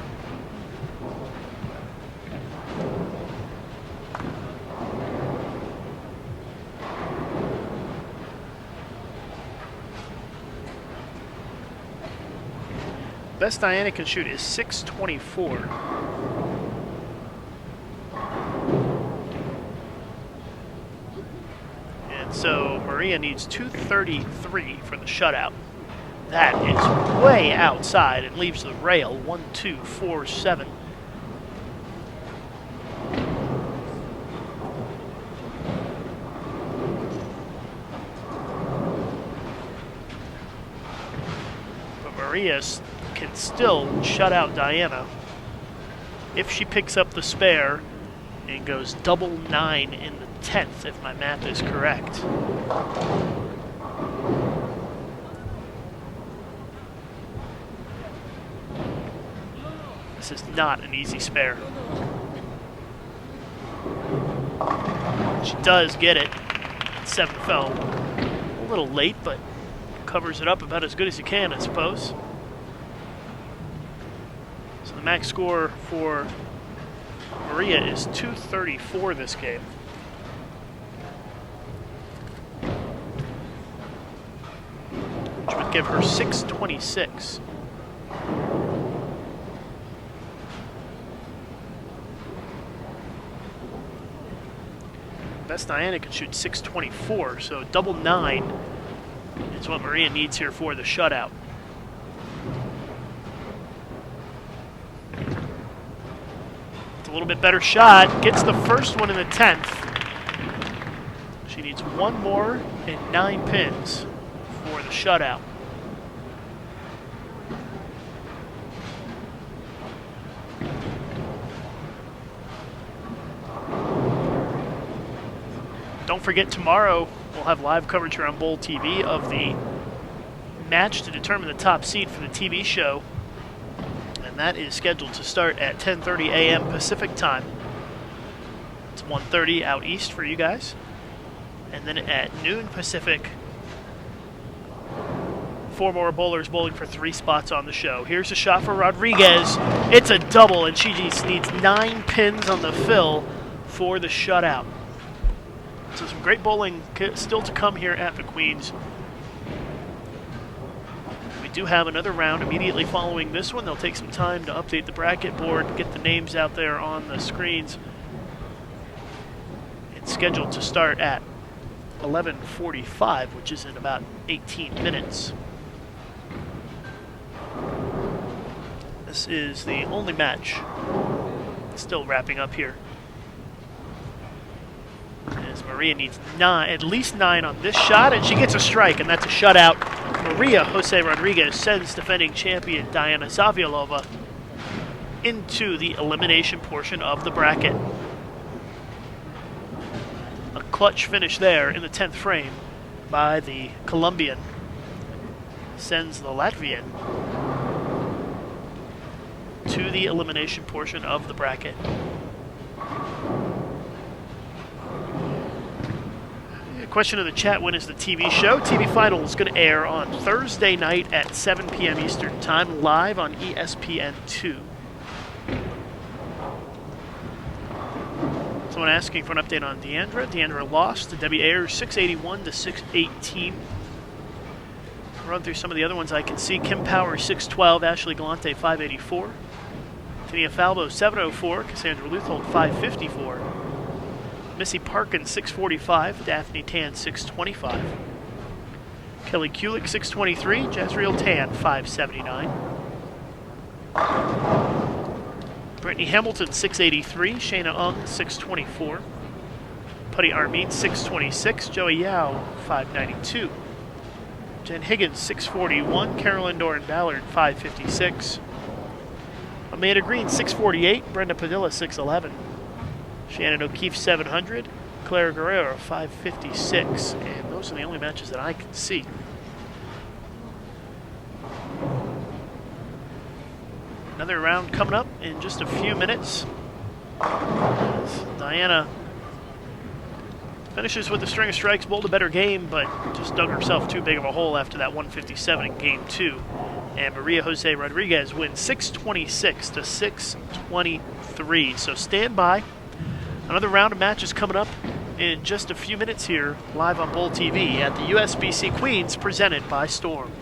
Best Diana can shoot is 624. And so Maria needs 233 for the shutout. That is way outside and leaves the rail 1-2-4-7. But Maria can still shut out Diana if she picks up the spare and goes double 9 in the 10th, if my math is correct. This is not an easy spare. She does get it. 7 fell a little late, but covers it up about as good as you can, I suppose. So the max score for Maria is 234 this game. Which would give her 626. Best Diana can shoot 624, so double 9 is what Maria needs here for the shutout. It's a little bit better shot. Gets the first one in the 10th. She needs one more and 9 pins for the shutout. Don't forget, tomorrow we'll have live coverage here on Bowl TV of the match to determine the top seed for the TV show. And that is scheduled to start at 10:30 a.m. Pacific time. It's 1:30 out east for you guys. And then at noon Pacific, 4 more bowlers bowling for 3 spots on the show. Here's a shot for Rodriguez. It's a double, and she just needs 9 pins on the fill for the shutout. So some great bowling still to come here at the Queens. We do have another round immediately following this one. They'll take some time to update the bracket board, get the names out there on the screens. It's scheduled to start at 11:45, which is in about 18 minutes. This is the only match still wrapping up here, as Maria needs at least 9 on this shot, and she gets a strike, and that's a shutout. Maria Jose Rodriguez sends defending champion Diana Zavialova into the elimination portion of the bracket. A clutch finish there in the 10th frame by the Colombian sends the Latvian to the elimination portion of the bracket. Question in the chat, when is the TV show? TV final is going to air on Thursday night at 7 p.m. Eastern Time, live on ESPN2. Someone asking for an update on Deandra. Deandra lost to Debbie Ayers 681 to 618. Run through some of the other ones I can see. Kim Power 612, Ashley Galante 584. Tania Falbo 704, Cassandra Luthold 554. Missy Parkin 645, Daphne Tan 625. Kelly Kulik 623, Jazriel Tan 579. Brittany Hamilton 683, Shayna Ung 624. Putty Armin 626, Joey Yao 592. Jen Higgins 641, Carolyn Doran Ballard 556. Amanda Green 648, Brenda Padilla 611. Shannon O'Keefe 700, Clara Guerrero 556, and those are the only matches that I can see. Another round coming up in just a few minutes. Diana finishes with a string of strikes, bowled a better game, but just dug herself too big of a hole after that 157 in game 2. And Maria Jose Rodriguez wins 626 to 623. So stand by. Another round of matches coming up in just a few minutes here, live on Bowl TV at the USBC Queens, presented by Storm.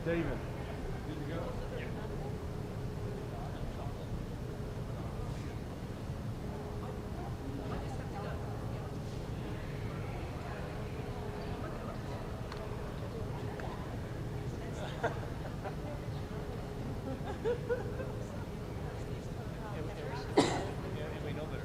David, good to go? And we know better.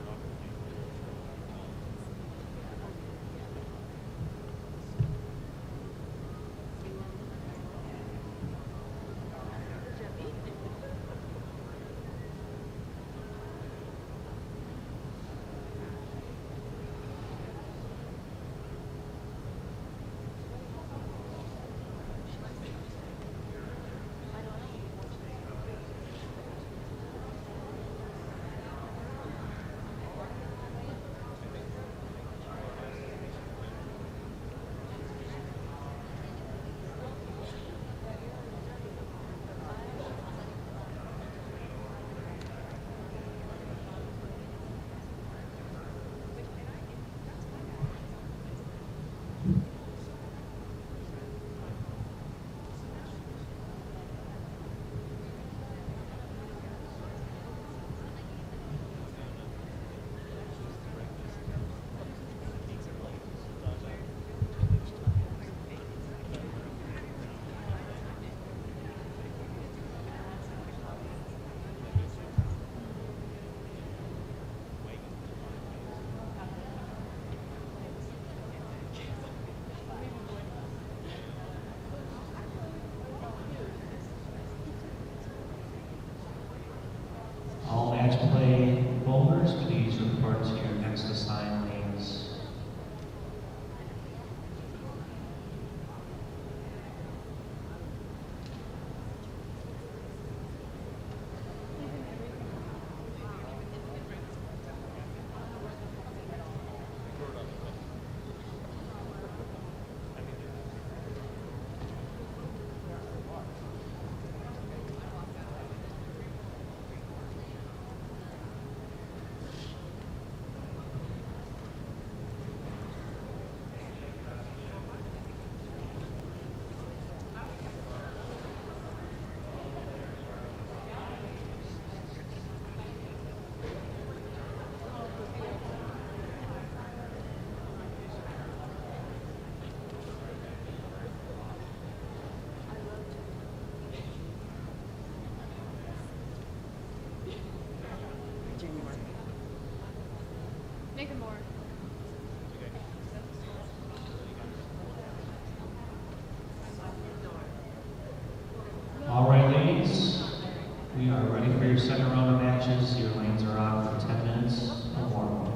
All match play bowlers, please report to your next assigned lanes. Nathan Moore. All right, ladies, we are ready for your second round of matches. Your lanes are on for 10 minutes or more.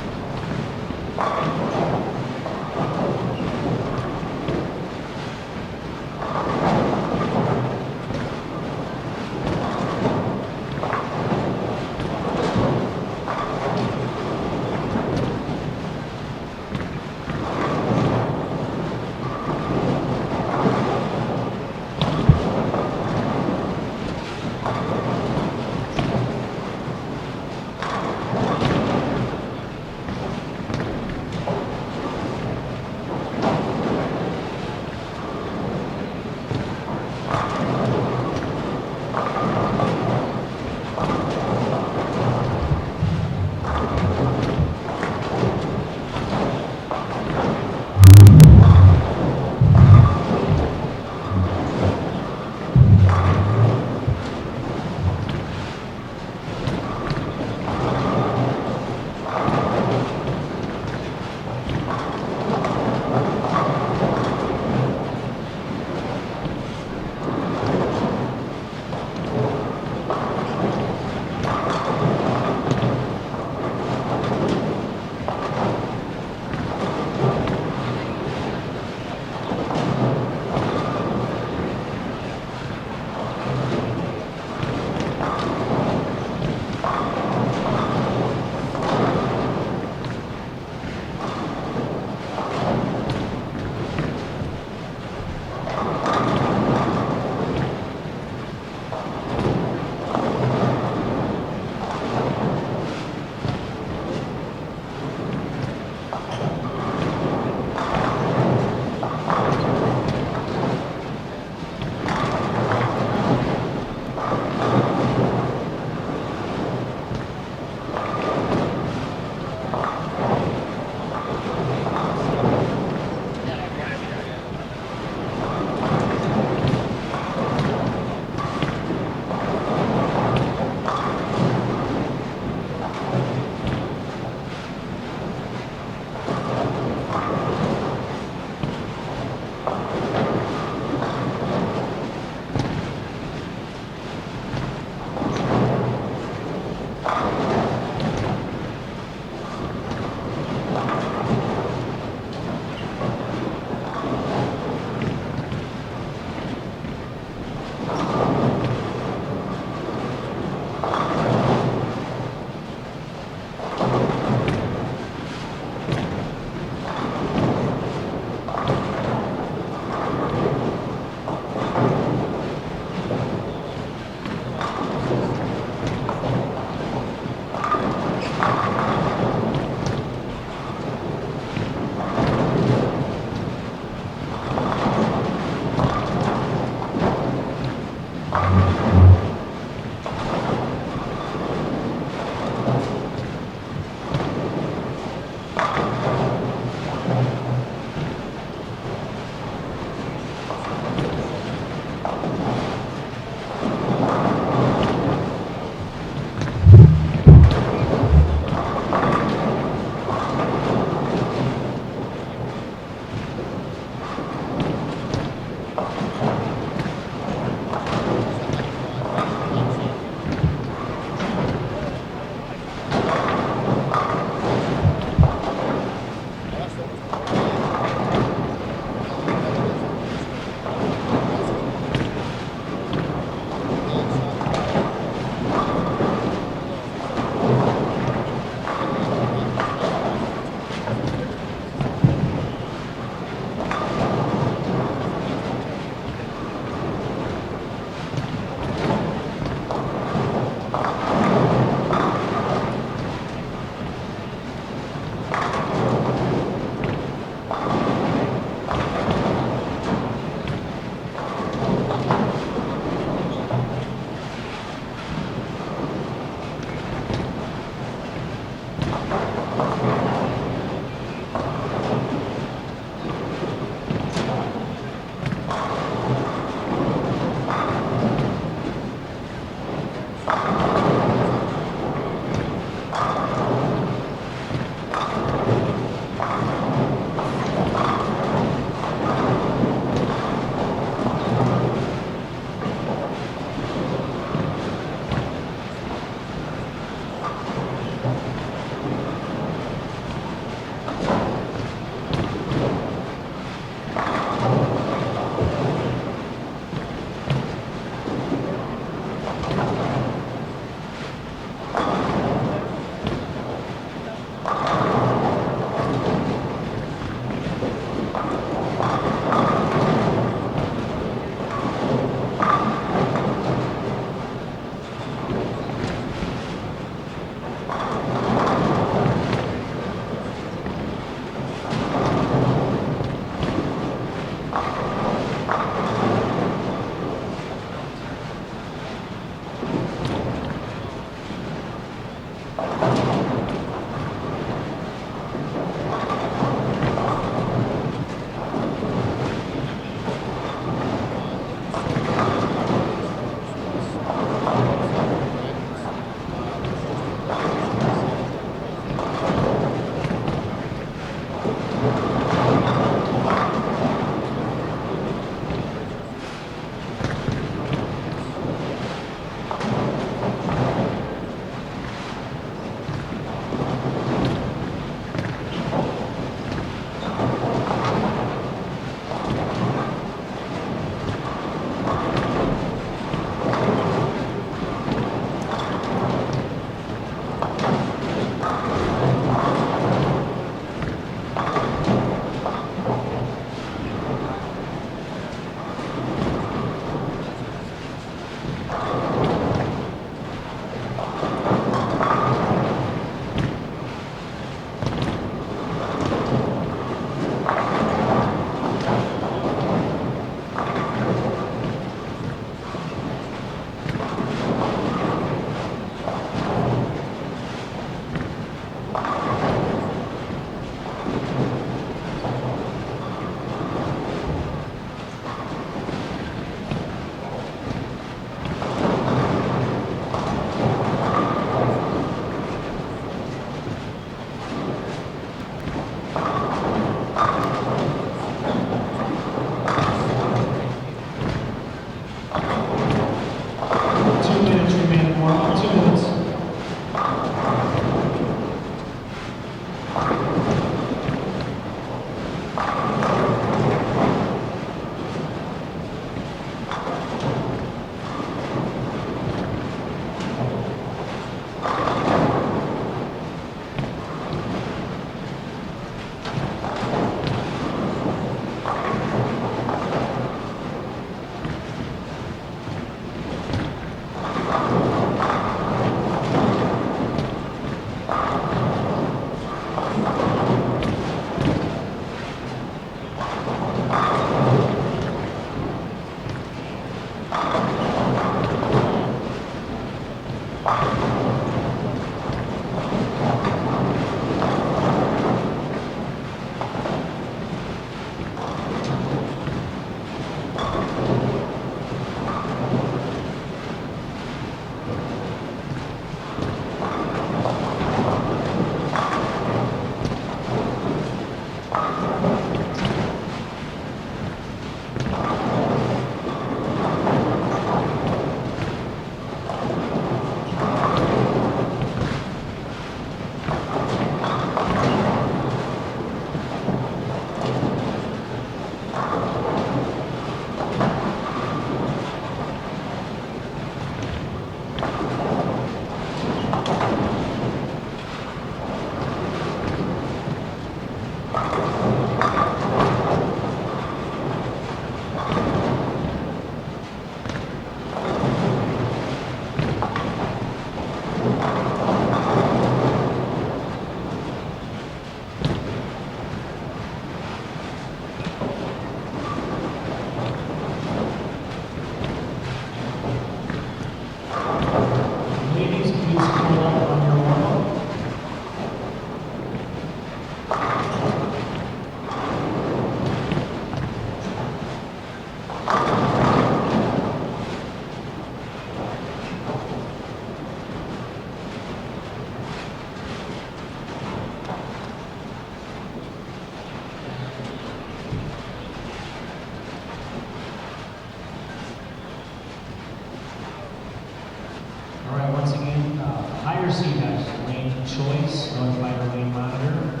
choice, notify the lane monitor.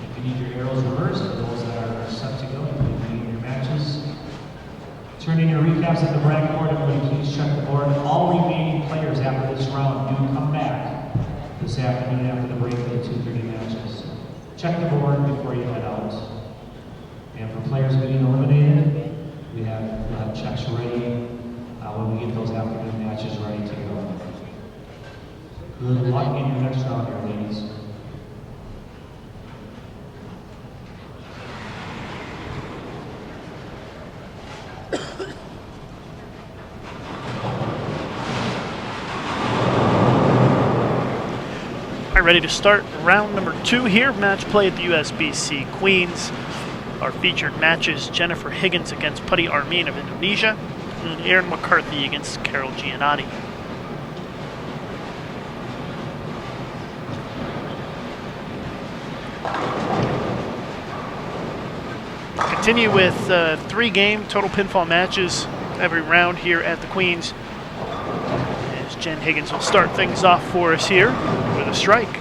If you need your arrows reversed, for those that are set to go, you can lead your matches. Turn in your recaps at the bracket board. Everybody please check the board. All remaining players after this round do come back this afternoon after the break for the 2:30 matches. Check the board before you head out. And for players being eliminated, we'll have checks ready when we get those afternoon matches ready to go. Good luck in your next round here, ladies. All right, ready to start round number 2 here. Match play at the USBC Queens. Our featured matches: Jennifer Higgins against Putty Armin of Indonesia, and Erin McCarthy against Carol Giannotti. Continue with 3-game total pinfall matches every round here at the Queens. As Jen Higgins will start things off for us here with a strike.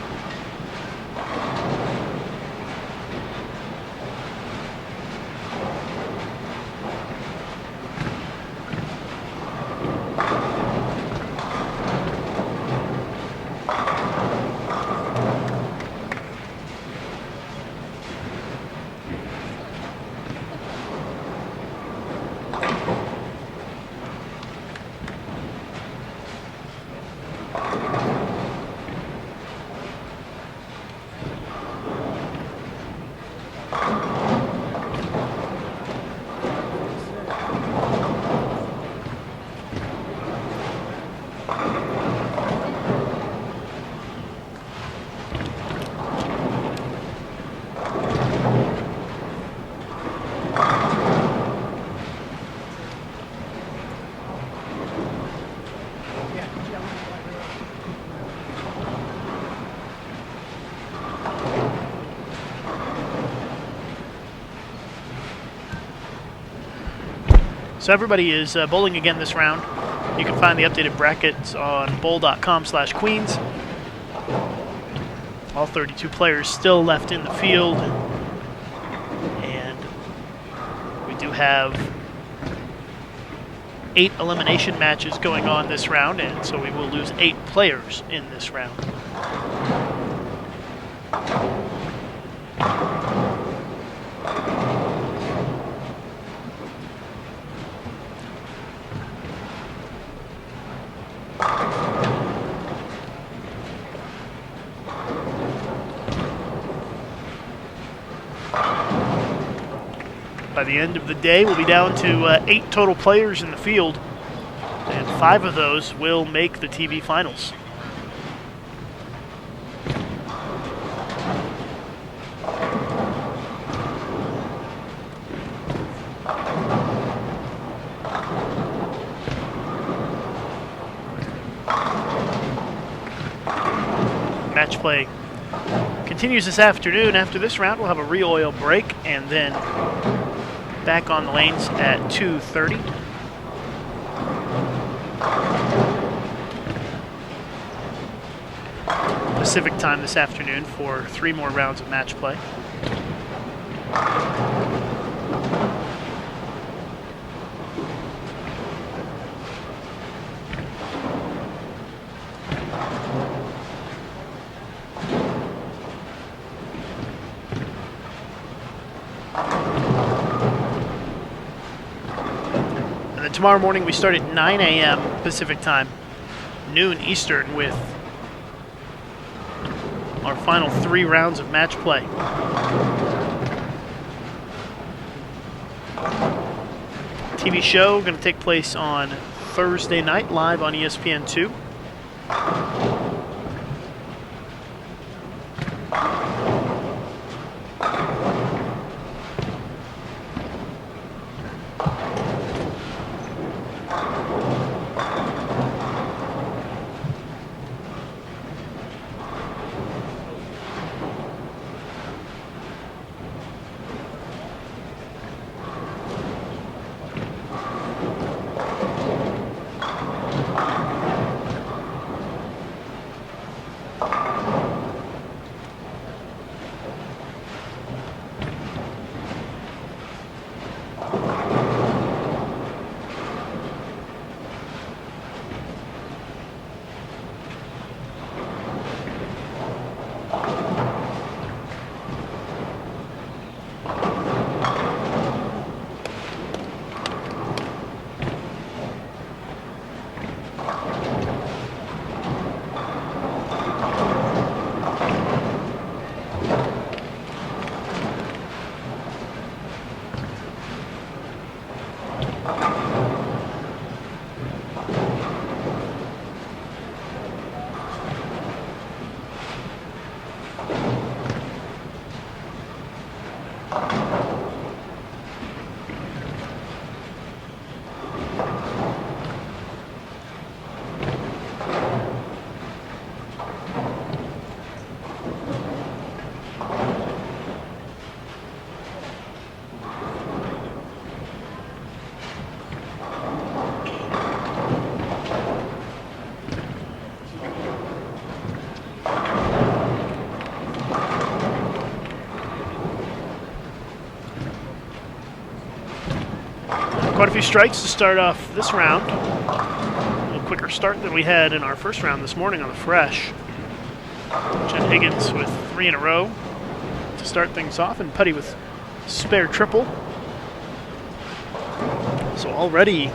So everybody is bowling again this round. You can find the updated brackets on bowl.com/queens. All 32 players still left in the field. And we do have 8 elimination matches going on this round, and so we will lose 8 players in this round. By the end of the day, we'll be down to 8 total players in the field, and 5 of those will make the TV finals. Match play continues this afternoon. After this round, we'll have a re-oil break and then back on the lanes at 2:30. Pacific time this afternoon for 3 more rounds of match play. Tomorrow morning we start at 9 a.m. Pacific time, noon Eastern, with our final 3 rounds of match play. TV show going to take place on Thursday night live on ESPN2. Quite a few strikes to start off this round. A little quicker start than we had in our first round this morning on the fresh. Jen Higgins with 3 in a row to start things off, and Putty with spare triple. So already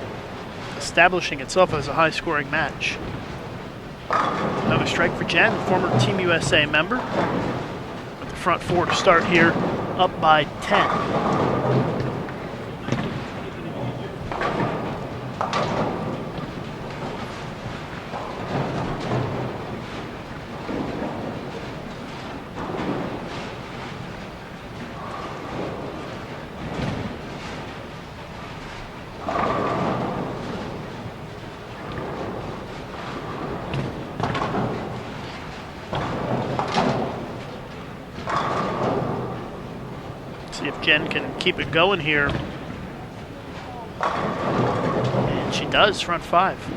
establishing itself as a high-scoring match. Another strike for Jen, former Team USA member. With the front 4 to start here, up by 10. See if Jen can keep it going here. And she does, front 5.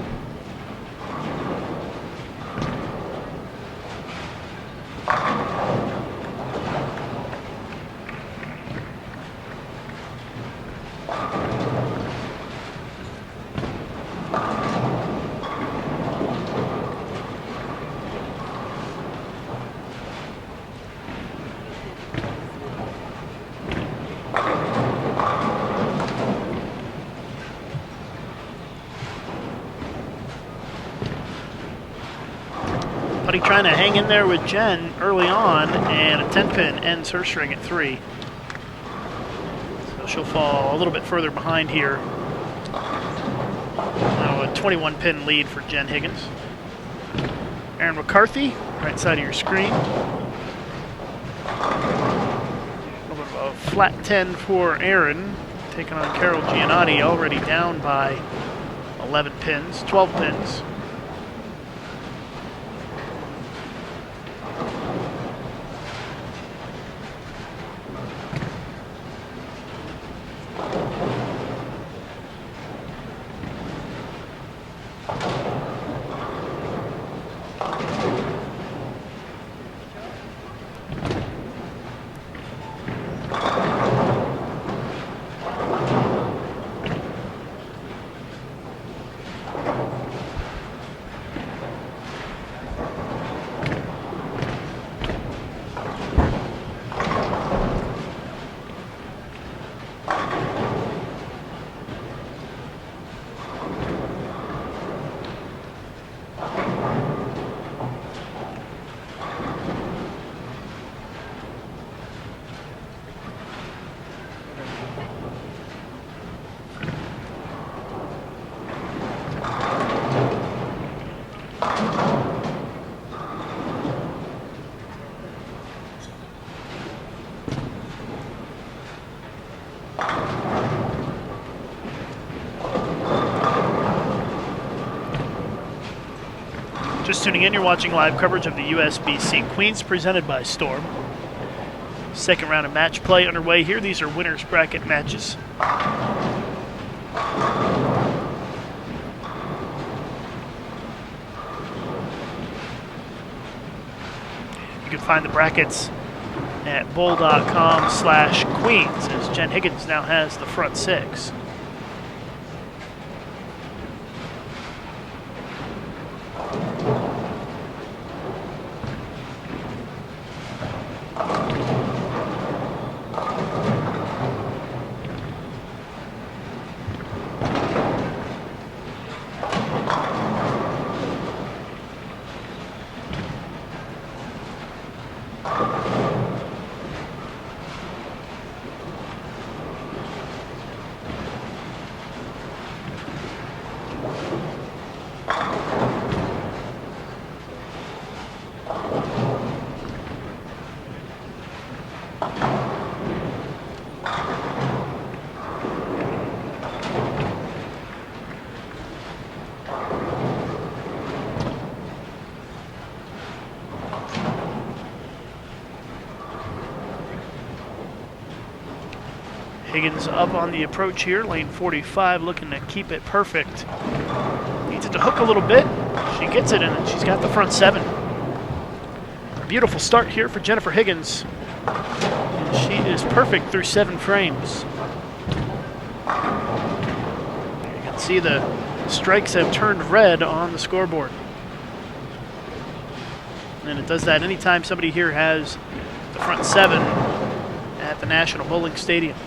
Putty trying to hang in there with Jen early on, and a 10-pin ends her string at 3. So she'll fall a little bit further behind here. Now a 21-pin lead for Jen Higgins. Aaron McCarthy, right side of your screen. A little bit of a flat 10 for Aaron, taking on Carol Giannotti, already down by 11 pins, 12 pins. Just tuning in, you're watching live coverage of the USBC Queens presented by Storm. Second round of match play underway here. These are winners bracket matches. You can find the brackets at bowl.com/Queens, as Jen Higgins now has the front 6. Higgins up on the approach here, lane 45, looking to keep it perfect. Needs it to hook a little bit. She gets it, and she's got the front 7. Beautiful start here for Jennifer Higgins. And she is perfect through 7 frames. See, the strikes have turned red on the scoreboard. And it does that anytime somebody here has the front 7 at the National Bowling Stadium.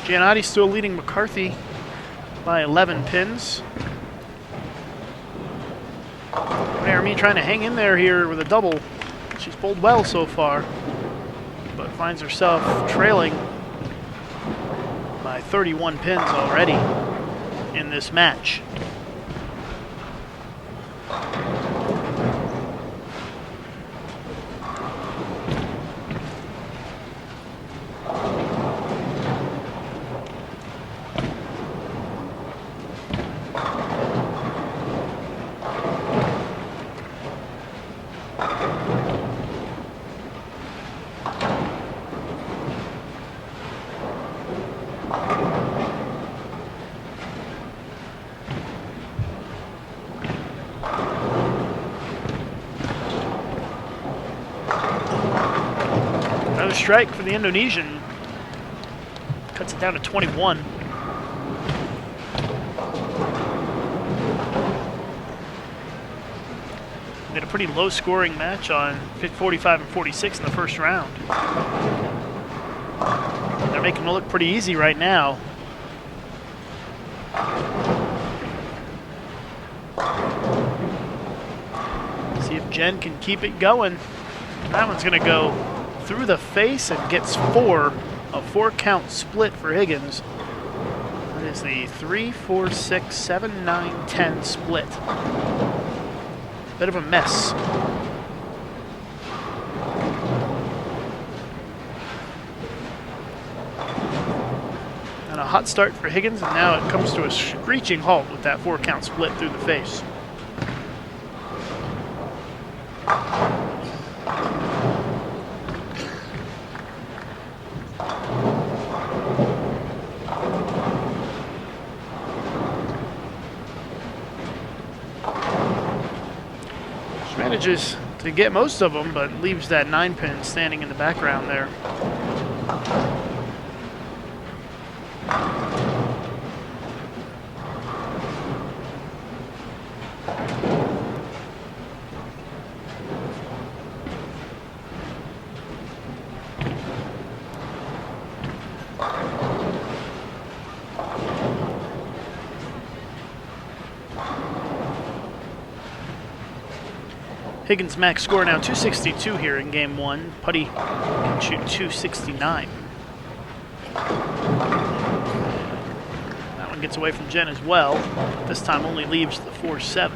Giannotti still leading McCarthy by 11 pins. Naomi trying to hang in there here with a double. She's bowled well so far, but finds herself trailing by 31 pins already in this match. Another strike for the Indonesian. Cuts it down to 21. We had a pretty low scoring match on 45 and 46 in the first round. They're making it look pretty easy right now. See if Jen can keep it going. That one's going to go through the face and gets 4. A 4-count split for Higgins. That is the 3, 4, 6, 7, 9, 10 split. Bit of a mess. And a hot start for Higgins, and now it comes to a screeching halt with that 4-count split through the face. Manages to get most of them, but leaves that 9-pin standing in the background there. Higgins' max score now 262 here in game 1. Putty can shoot 269. That one gets away from Jen as well. This time only leaves the 4-7.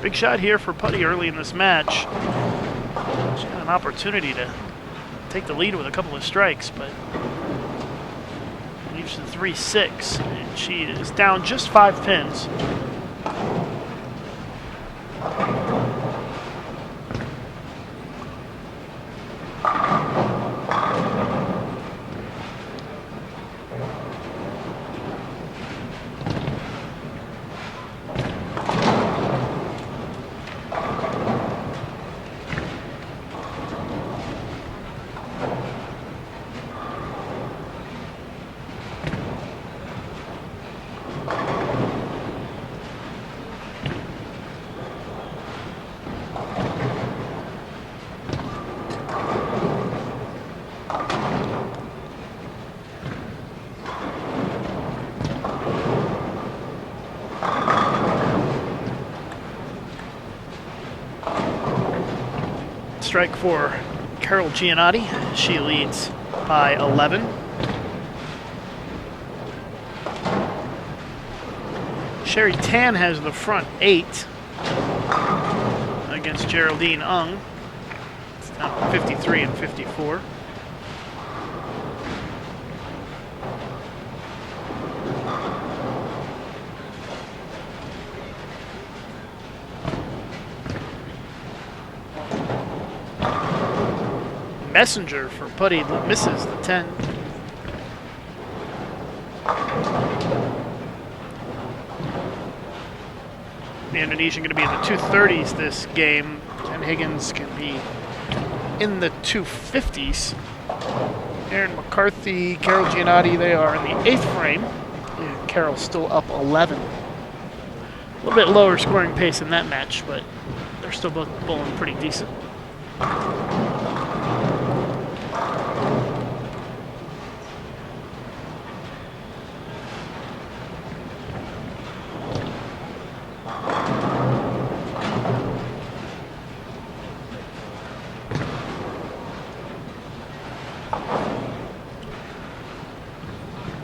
Big shot here for Putty early in this match. She had an opportunity to take the lead with a couple of strikes, but leaves the 3-6, and she is down just 5 pins. strike for Carol Giannotti. She leads by 11. Sherry Tan has the front 8 against Geraldine Ung. It's down 53 and 54. Messenger for Putty misses the 10. The Indonesian going to be in the 230s this game. Jen Higgins can be in the 250s. Erin McCarthy, Carol Giannotti, they are in the 8th frame. And Carol's still up 11. A little bit lower scoring pace in that match, but they're still both bowling pretty decent.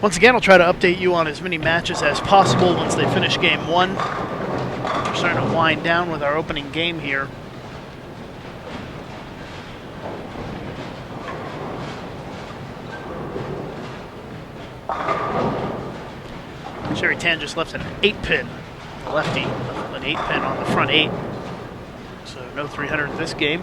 Once again, I'll try to update you on as many matches as possible once they finish game 1. We're starting to wind down with our opening game here. Sherry Tan just left an 8-pin. The lefty left an 8-pin on the front 8. So no 300 this game.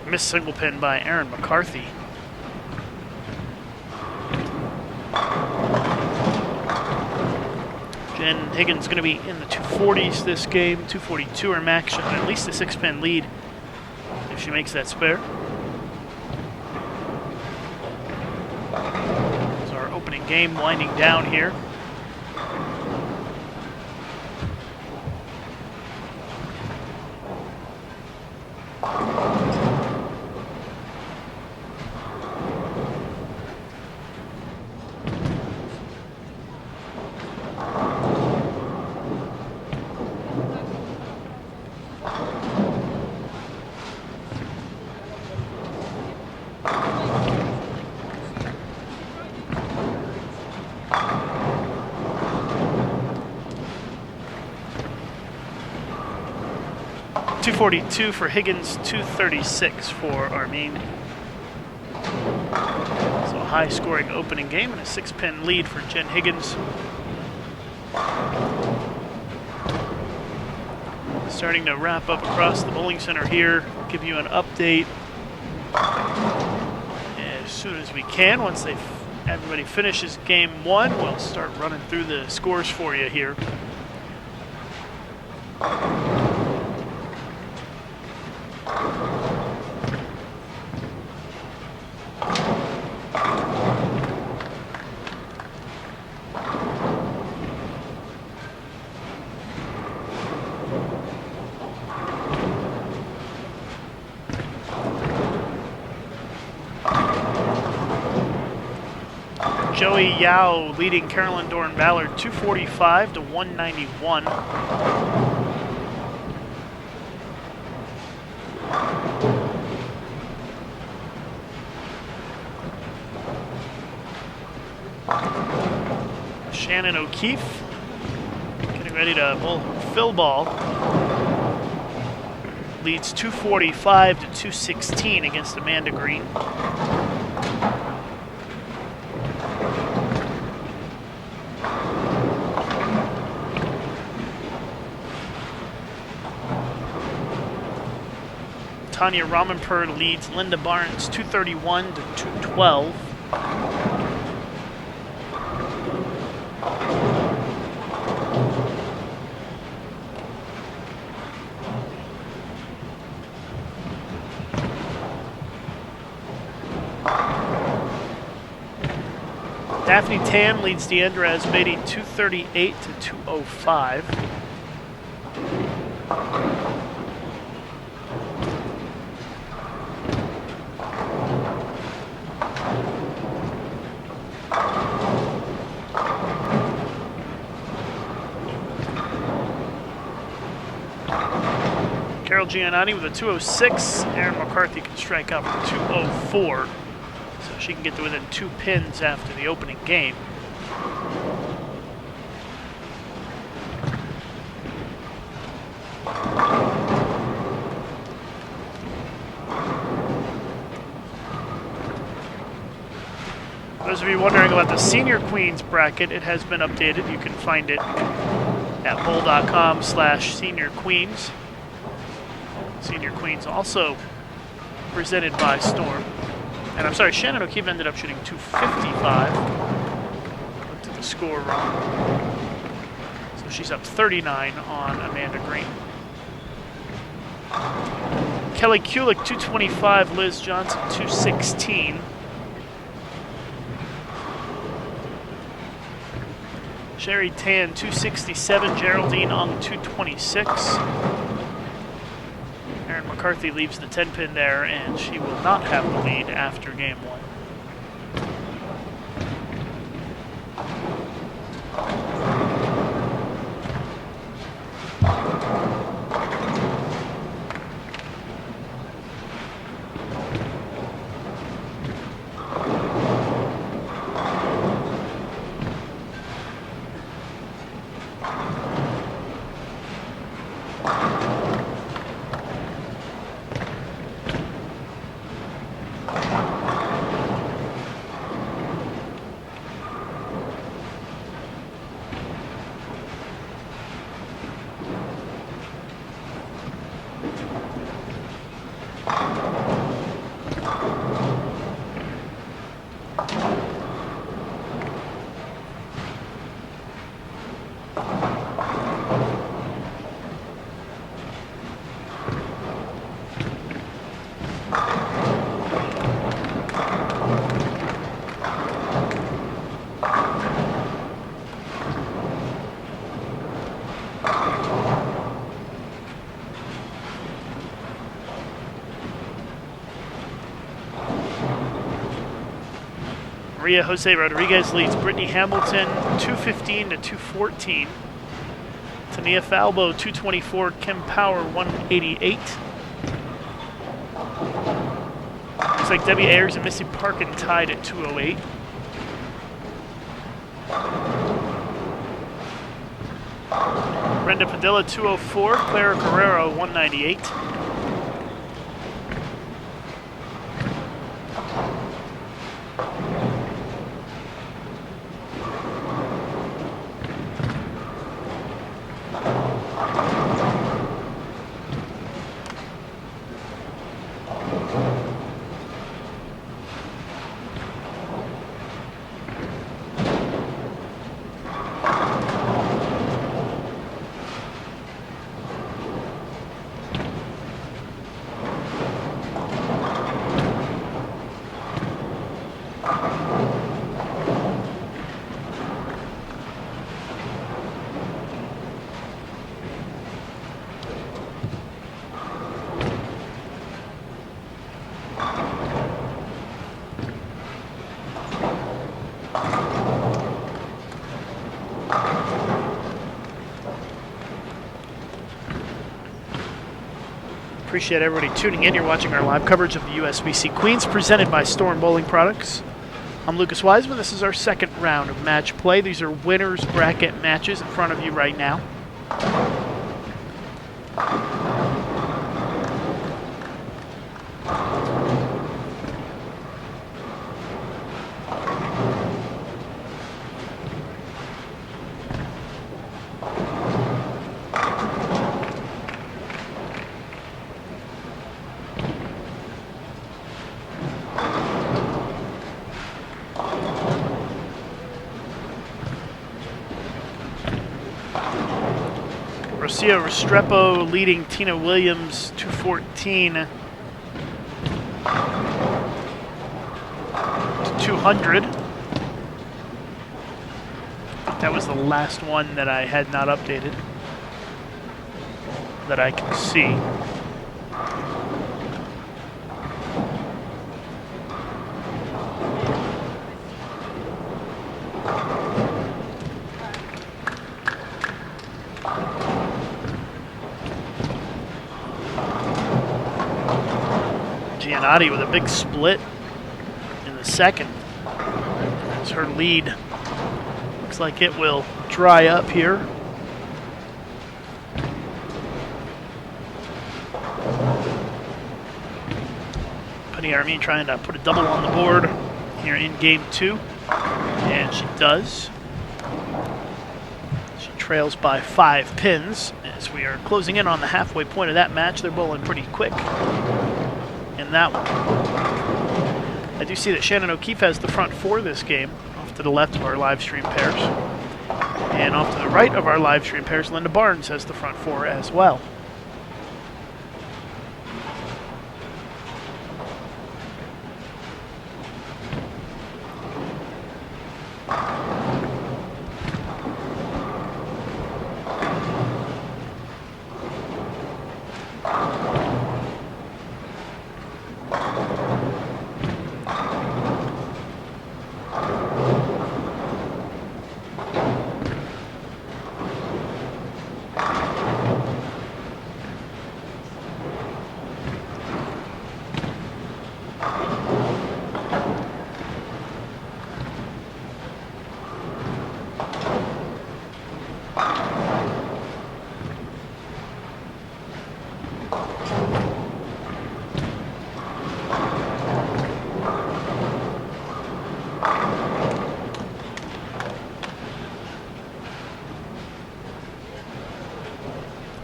Missed single pin by Erin McCarthy. Jen Higgins going to be in the 240s this game. 242 or max, should have at least a 6-pin lead if she makes that spare. It's our opening game winding down here. .242 for Higgins, 236 for Armin. So a high-scoring opening game and a 6-pin lead for Jen Higgins. Starting to wrap up across the bowling center here. Give you an update as soon as we can. Once everybody finishes game 1, we'll start running through the scores for you here. Joey Yao leading Carolyn Doran Ballard 245 to 191. Shannon O'Keefe getting ready to bowl Phil ball. Leads 245 to 216 against Amanda Green. Tanya Ramenpur leads Linda Barnes 231 to 212. Daphne Tan leads Deandra Asbady 238 to 205. Carol Giannotti with a 206. Erin McCarthy can strike out for 204. So she can get to within 2 pins after the opening game. Those of you wondering about the Senior Queens bracket, it has been updated. You can find it at bowl.com/seniorqueens. Senior Queens also presented by Storm. And I'm sorry, Shannon O'Keefe ended up shooting 255. Looked at the score wrong. So she's up 39 on Amanda Green. Kelly Kulik 225, Liz Johnson 216. Sherry Tan 267, Geraldine Ung 226. Erin McCarthy leaves the 10 pin there, and she will not have the lead after game 1. Maria Jose Rodriguez leads Brittany Hamilton 215 to 214. Tania Falbo 224, Kim Power 188. Looks like Debbie Ayers and Missy Parkin tied at 208. Brenda Padilla 204, Clara Guerrero 198. Appreciate everybody tuning in. You're watching our live coverage of the USBC Queens presented by Storm Bowling Products. I'm Lucas Wiseman. This is our second round of match play. These are winners bracket matches in front of you right now. Rocio Restrepo leading Tina Williams 214 to 200. That was the last one that I had not updated that I can see. Giannotti with a big split in the second. As her lead looks like it will dry up here. Penny Armin trying to put a double on the board here in game 2, and she does. She trails by 5 pins as we are closing in on the halfway point of that match. They're bowling pretty quick in that one. I do see that Shannon O'Keefe has the front 4 this game, off to the left of our live stream pairs. And off to the right of our live stream pairs, Linda Barnes has the front 4 as well.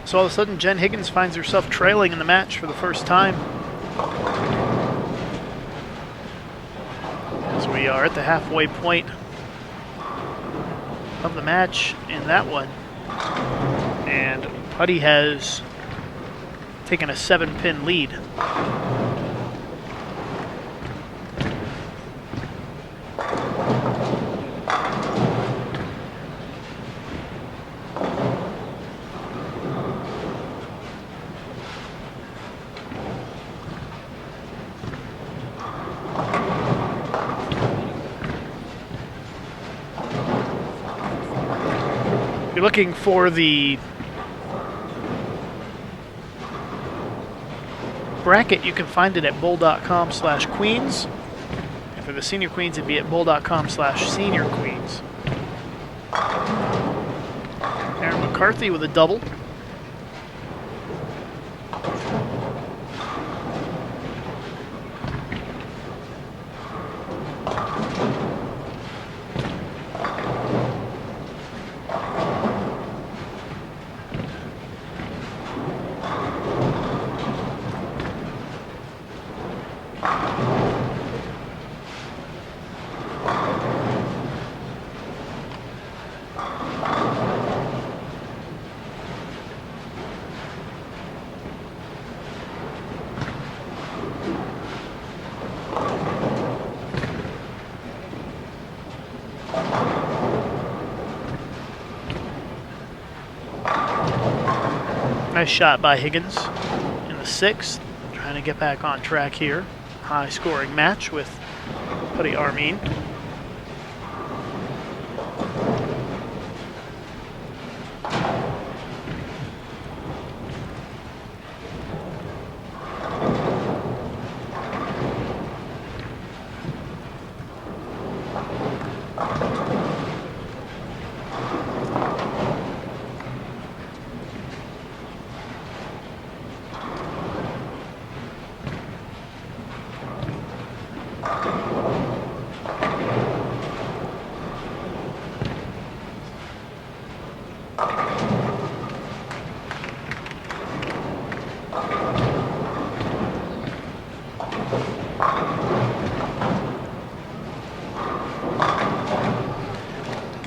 So all of a sudden, Jen Higgins finds herself trailing in the match for the first time. As we are at the halfway point of the match in that one. And Putty has taken a 7-pin lead. You're looking for the bracket, you can find it at bowl.com/queens. And for the senior queens, it'd be at bowl.com/senior queens. Aaron McCarthy with a double. Nice shot by Higgins in the 6th. Trying to get back on track here. High scoring match with Putty Armin.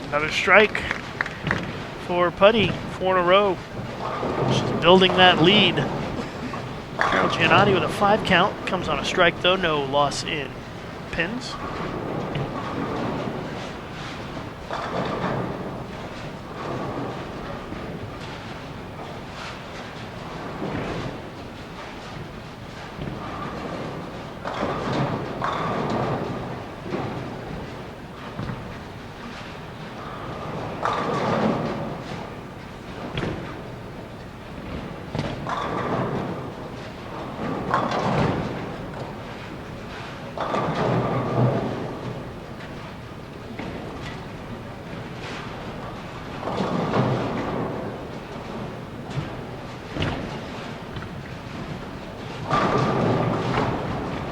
Another strike for Putty, 4 in a row. She's building that lead. Carol Giannotti with a 5 count. Comes on a strike though, no loss in pins.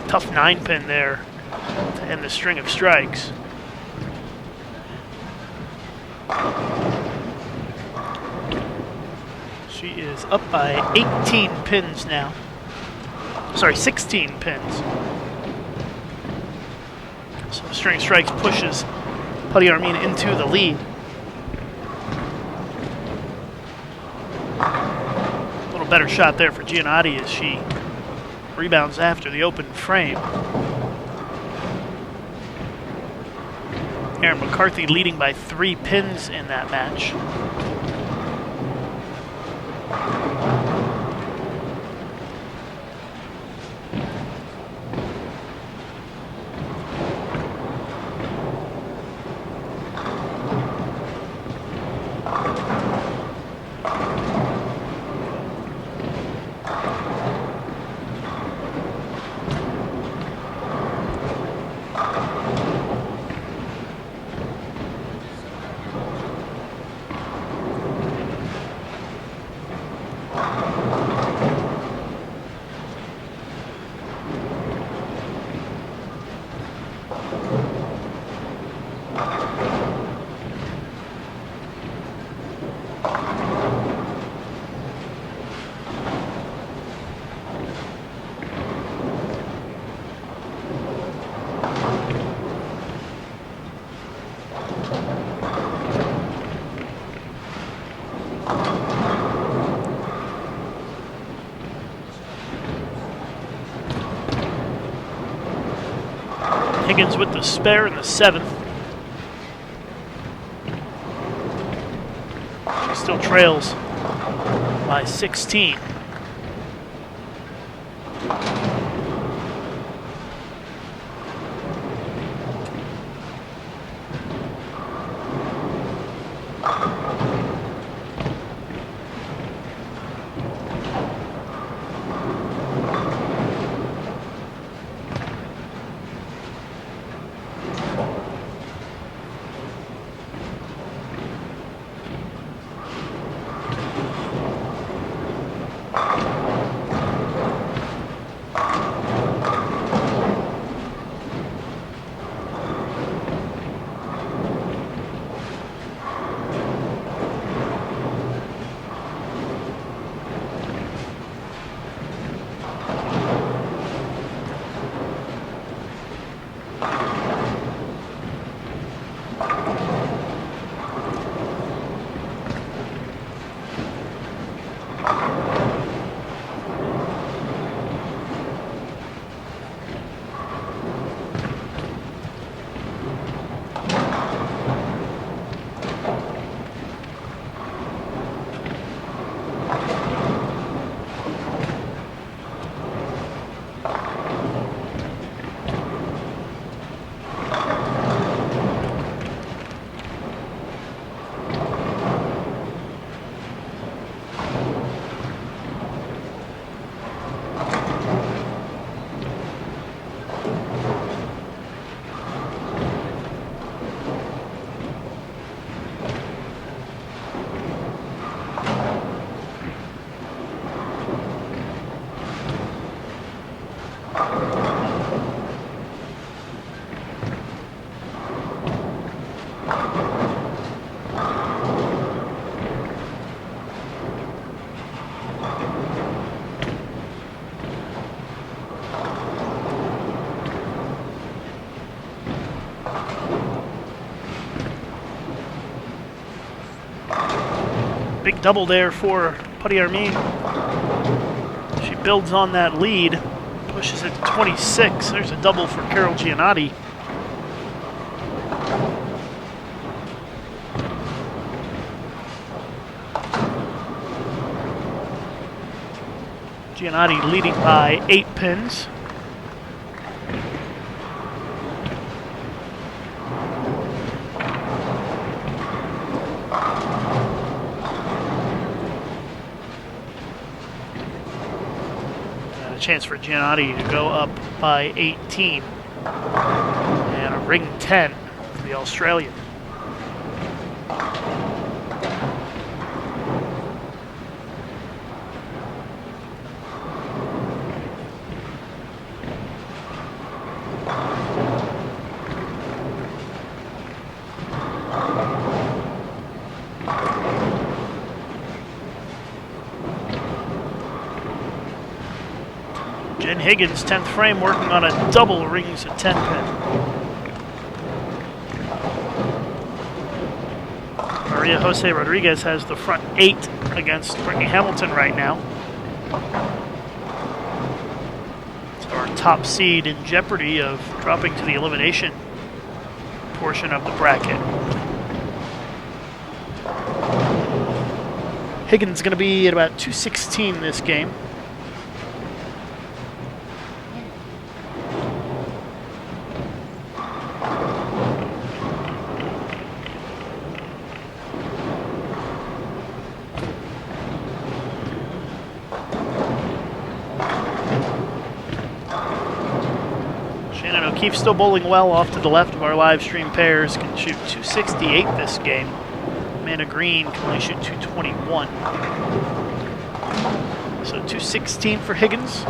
Tough 9-pin there to end the string of strikes. She is up by 18 pins now. Sorry, 16 pins. So the string of strikes pushes Putty Armin into the lead. A little better shot there for Giannotti as she rebounds after the open frame. Erin McCarthy leading by 3 pins in that match. Higgins with the spare in the 7th. She still trails by 16. Big double there for Putty Armin. She builds on that lead, pushes it to 26. There's a double for Carol Giannotti. Giannotti leading by 8 pins. And a chance for Giannotti to go up by 18. And a ring 10 for the Australian. Jen Higgins, 10th frame, working on a double rings at 10 pin. Maria Jose Rodriguez has the front 8 against Brittany Hamilton right now. So our top seed in jeopardy of dropping to the elimination portion of the bracket. Higgins going to be at about 216 this game. O'Keefe still bowling well off to the left of our live stream pairs. Can shoot 268 this game. Amanda Green can only shoot 221. So 216 for Higgins.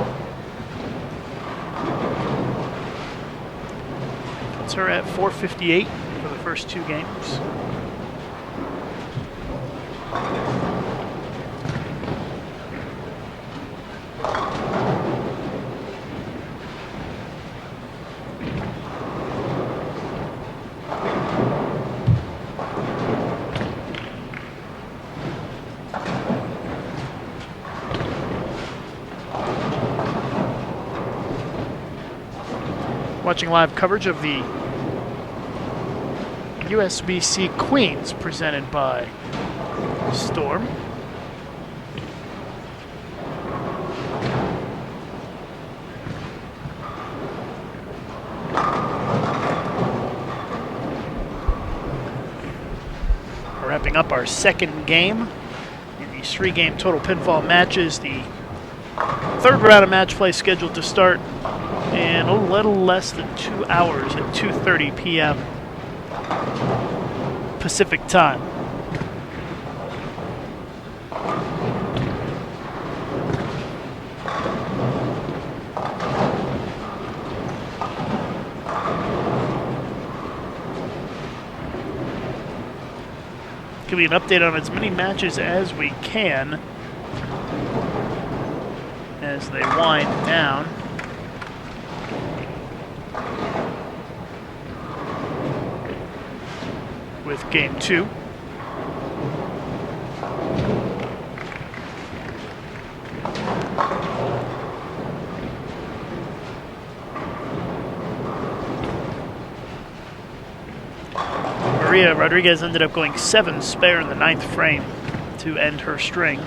Puts her at 458 for the first 2 games. Watching live coverage of the USBC Queens presented by Storm. We're wrapping up our second game in these 3-game total pinfall matches. The third round of match play scheduled to start in a little less than 2 hours at 2:30 p.m. Pacific time. Give you an update on as many matches as we can as they wind down. With game 2. Maria Rodriguez ended up going 7 spare in the 9th frame to end her string.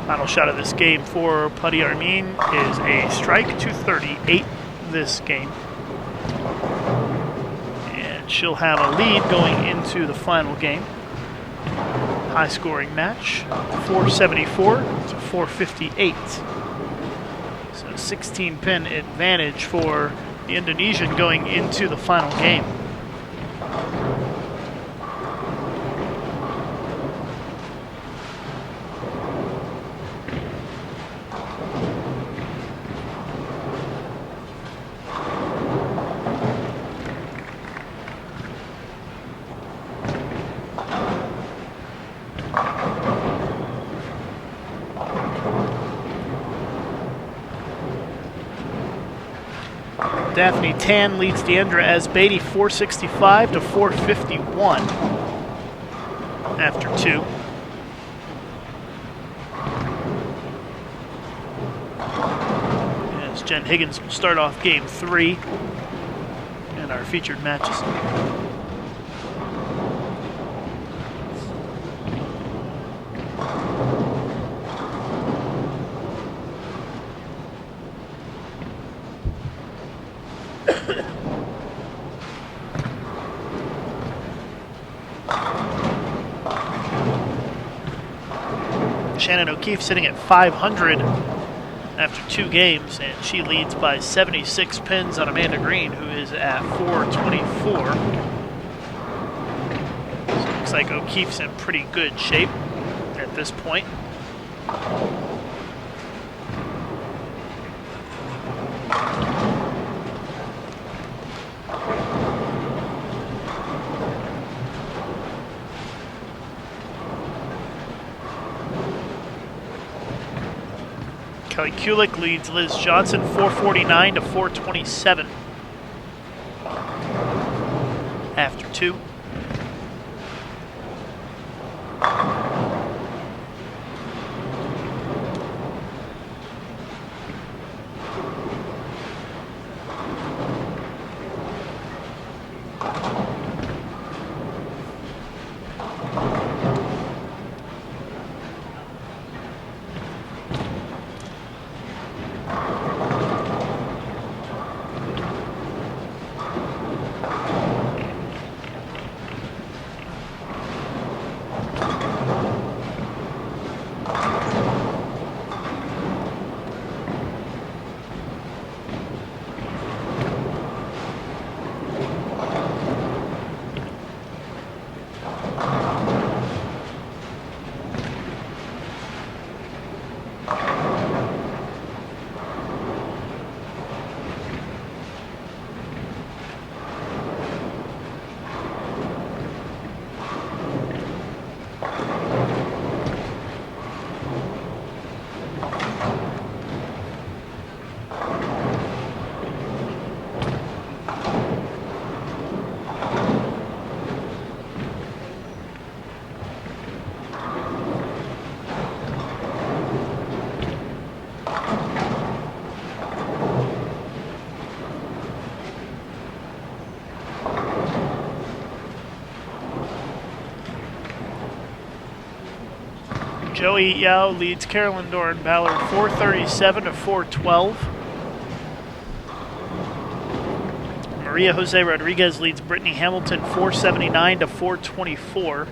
Final shot of this game for Putty Armin is a strike, 238 this game. And she'll have a lead going into the final game. High scoring match, 474 to 458. So 16 pin advantage for the Indonesian going into the final game. Daphne Tan leads Deandra Asbeidi 465 to 451 after 2. As Jen Higgins will start off game 3 in our featured matches. Shannon O'Keefe sitting at 500 after 2 games, and she leads by 76 pins on Amanda Green, who is at 424. So it looks like O'Keefe's in pretty good shape at this point. Kelly Kulik leads Liz Johnson 449 to 427 after 2. Joey Yao leads Carolyn Doran Ballard 437 to 412. Maria Jose Rodriguez leads Brittany Hamilton 479 to 424.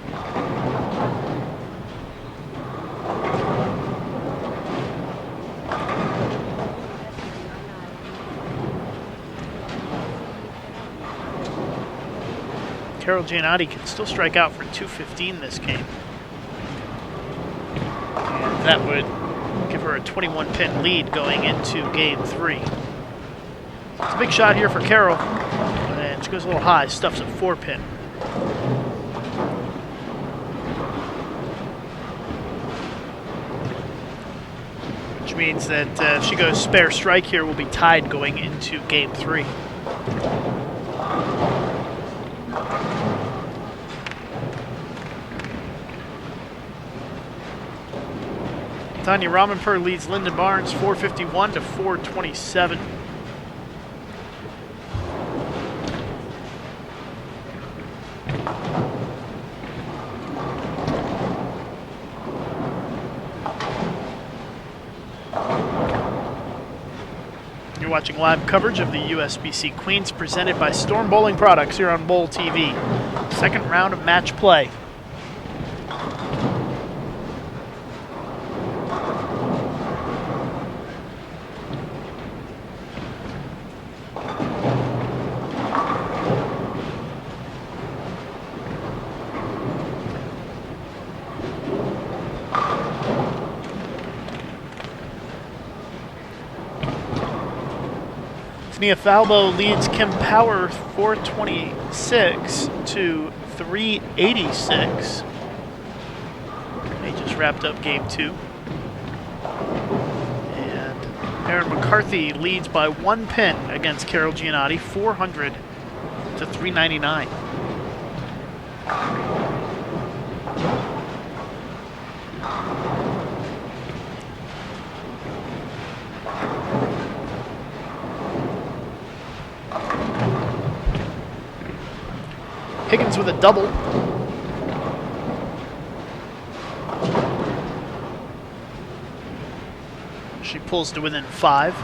Carol Giannotti can still strike out for 215 this game. And that would give her a 21-pin lead going into game 3. It's a big shot here for Carol. And she goes a little high, stuffs a 4-pin. Which means that if she goes spare strike here, we'll be tied going into game 3. Tanya Ramenper leads Lyndon Barnes 451 to 427. You're watching live coverage of the USBC Queens presented by Storm Bowling Products here on Bowl TV. Second round of match play. Mia Falbo leads Kim Power 426 to 386. They just wrapped up game 2. And Aaron McCarthy leads by 1 pin against Carol Giannotti, 400 to 399. Higgins with a double. She pulls to within 5.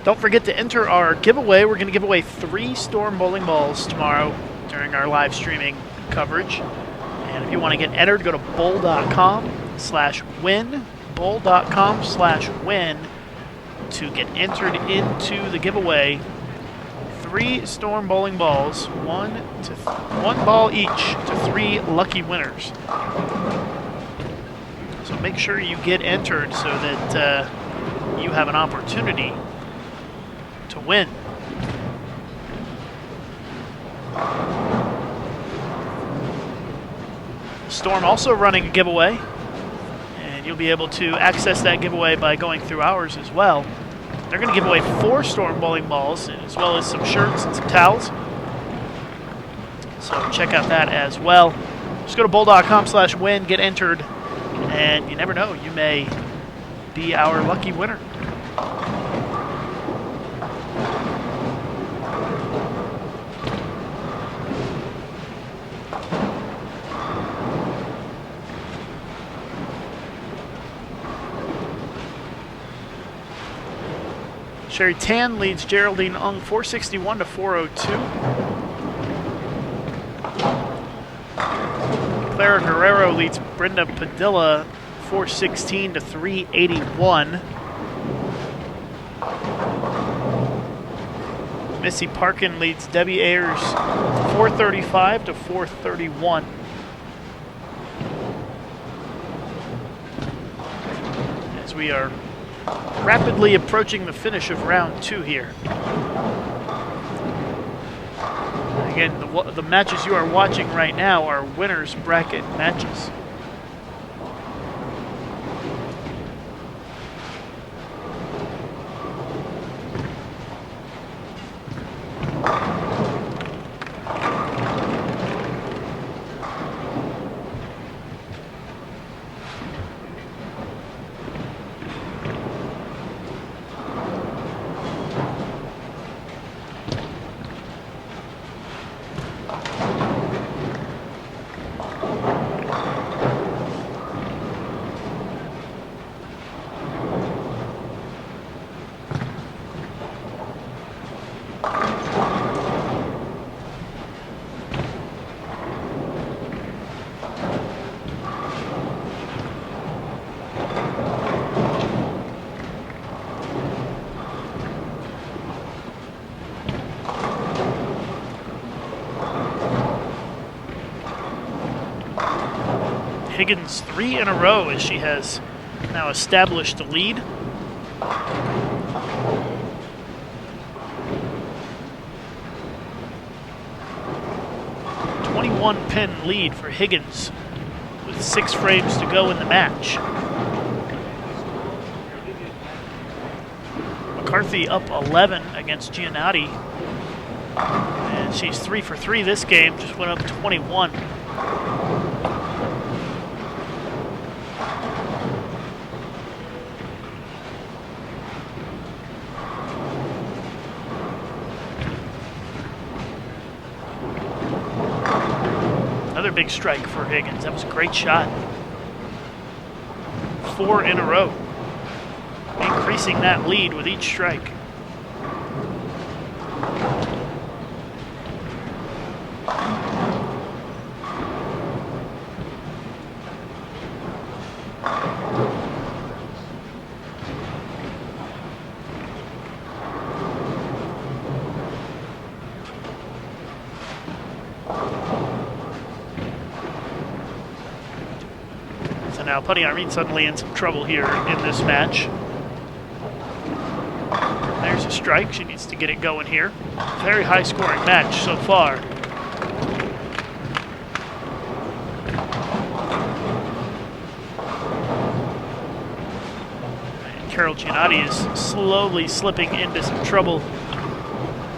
Don't forget to enter our giveaway. We're going to give away 3 Storm bowling balls tomorrow during our live streaming coverage. And if you want to get entered, go to bowl.com/win, bowl.com/win to get entered into the giveaway. 3 Storm bowling balls, one ball each to 3 lucky winners. So make sure you get entered so that you have an opportunity to win. Storm also running a giveaway, and you'll be able to access that giveaway by going through ours as well. They're going to give away 4 Storm bowling balls, as well as some shirts and some towels. So check out that as well. Just go to bowl.com/win, get entered, and you never know, you may be our lucky winner. Sherry Tan leads Geraldine Ung 461 to 402. Clara Guerrero leads Brenda Padilla 416 to 381. Missy Parkin leads Debbie Ayers 435 to 431. As we are rapidly approaching the finish of round 2 here. Again, the matches you are watching right now are winners bracket matches. Higgins 3 in a row as she has now established the lead. One-pin lead for Higgins with 6 frames to go in the match. McCarthy up 11 against Giannotti. And she's 3 for 3 this game, just went up 21. Another big strike for Higgins. That was a great shot. 4 in a row. Increasing that lead with each strike. So now Putty Armin suddenly in some trouble here in this match. There's a strike. She needs to get it going here. Very high scoring match so far. And Carol Giannotti is slowly slipping into some trouble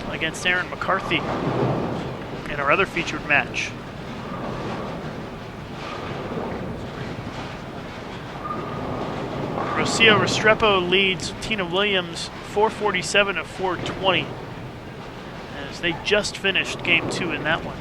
against Erin McCarthy in our other featured match. Rocio Restrepo leads Tina Williams 447 of 420 as they just finished game 2 in that one.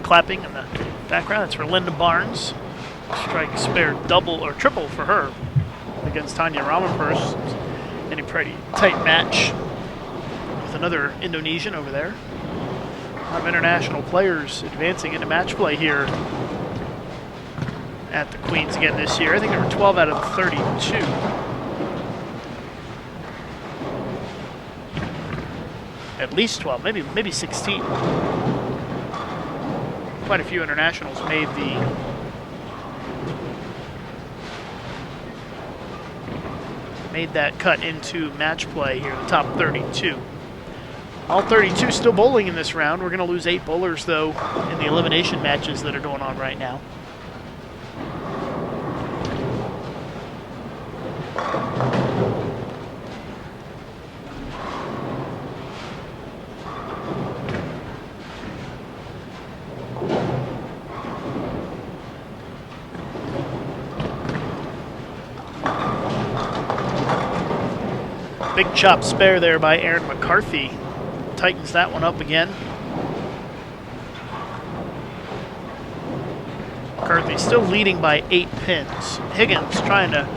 Clapping in the background. That's for Linda Barnes. Strike spare double or triple for her against Tanya Ramapurs. In a pretty tight match with another Indonesian over there. A lot of international players advancing into match play here at the Queens again this year. I think there were 12 out of 32. At least 12, maybe 16. Quite a few internationals made that cut into match play here, the top 32. All 32 still bowling in this round. We're going to lose 8 bowlers, though, in the elimination matches that are going on right now. Big chop spare there by Erin McCarthy. Tightens that one up again. McCarthy still leading by 8 pins. Higgins trying to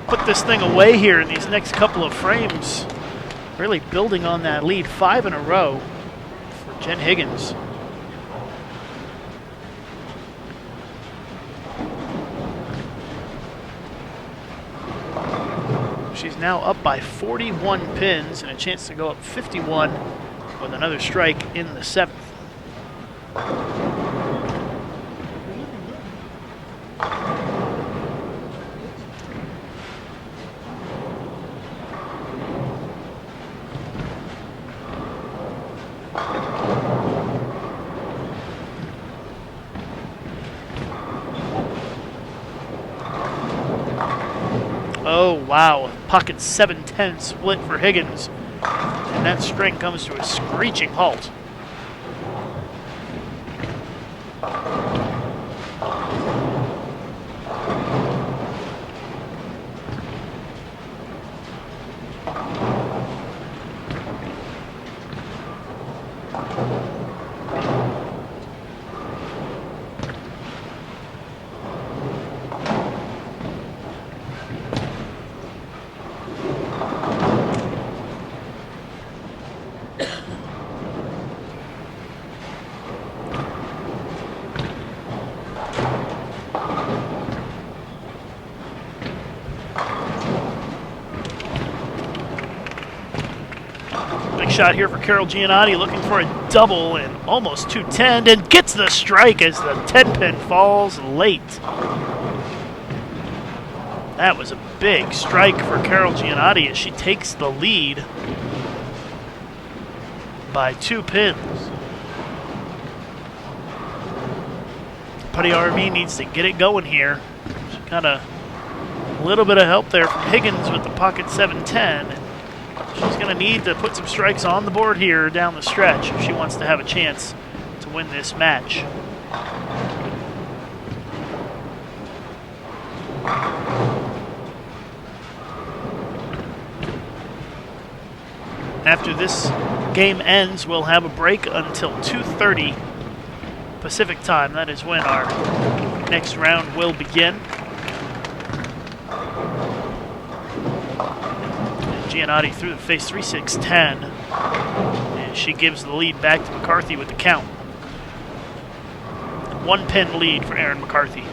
put this thing away here in these next couple of frames. Really building on that lead. 5 in a row for Jen Higgins. She's now up by 41 pins and a chance to go up 51 with another strike in the 7th. Oh, wow. Pocket 7-10 split for Higgins. And that string comes to a screeching halt. Shot here for Carol Giannotti, looking for a double and almost 210, and gets the strike as the 10-pin falls late. That was a big strike for Carol Giannotti as she takes the lead by 2 pins. Putty Armin needs to get it going here. She got a little bit of help there from Higgins with the pocket 7-10. She's going to need to put some strikes on the board here down the stretch if she wants to have a chance to win this match. After this game ends, we'll have a break until 2:30 Pacific time. That is when our next round will begin. Giannotti through the face, 3-6-10. And she gives the lead back to McCarthy with the count. 1 pin lead for Erin McCarthy.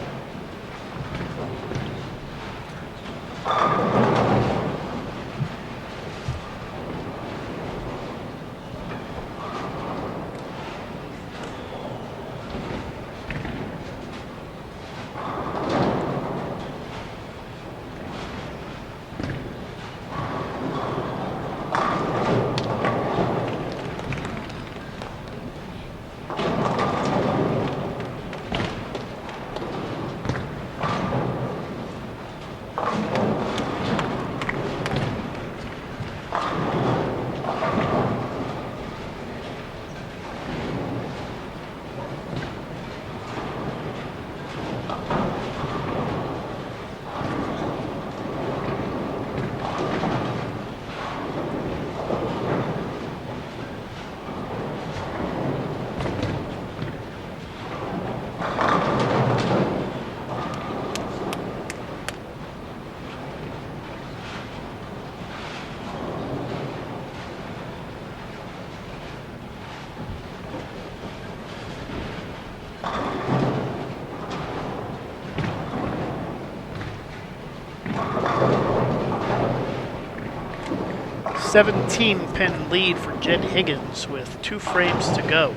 Pin lead for Jen Higgins with 2 frames to go.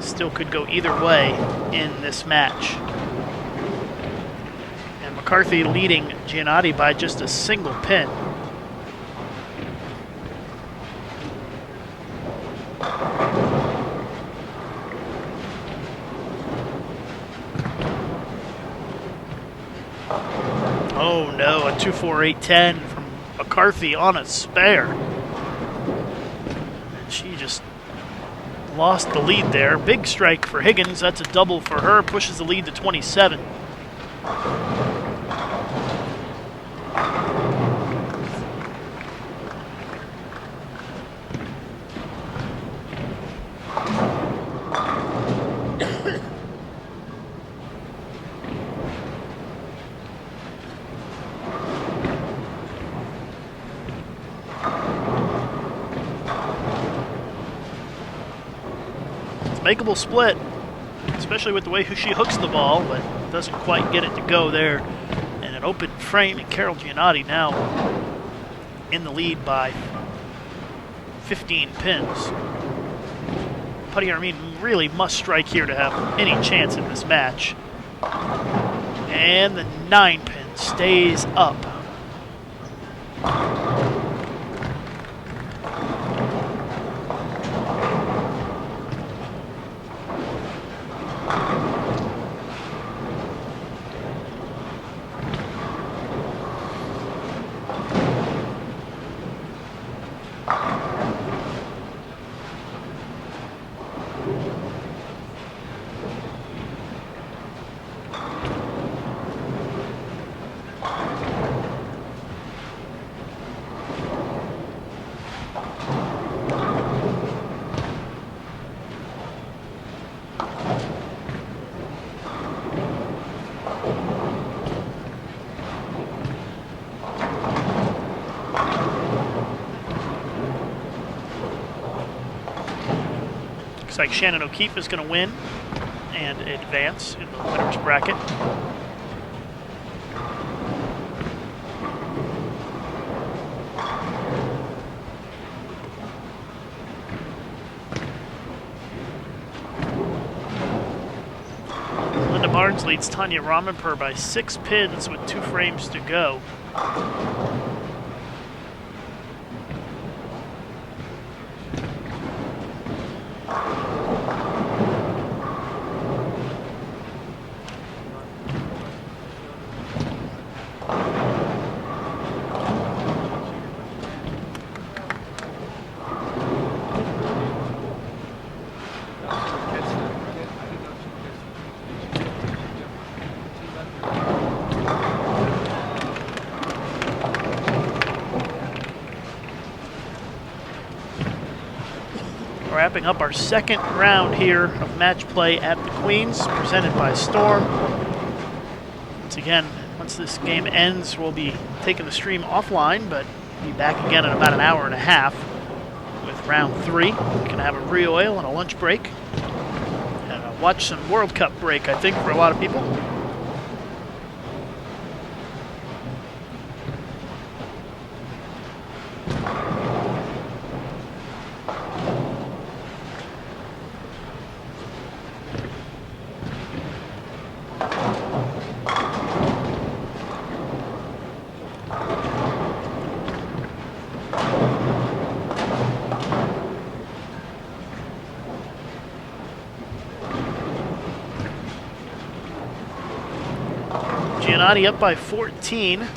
Still could go either way in this match. And McCarthy leading Giannotti by just a single pin. Oh no, a 2-4-8-10 from McCarthy on a spare. She just lost the lead there. Big strike for Higgins. That's a double for her. Pushes the lead to 27. Makeable split, especially with the way she hooks the ball, but doesn't quite get it to go there. And an open frame, and Carol Giannotti now in the lead by 15 pins. Putty Armin really must strike here to have any chance in this match. And the 9 pin stays up. Like Shannon O'Keefe is going to win and advance in the winners bracket. Linda Barnes leads Tanya Ramanpur by 6 pins with 2 frames to go. Wrapping up our second round here of match play at the Queens, presented by Storm. Once again, once this game ends, we'll be taking the stream offline, but Be back again in about an hour and a half with round 3. Gonna have a re-oil and a lunch break. And watch some World Cup break, I think, for a lot of people. Giannotti up by 14,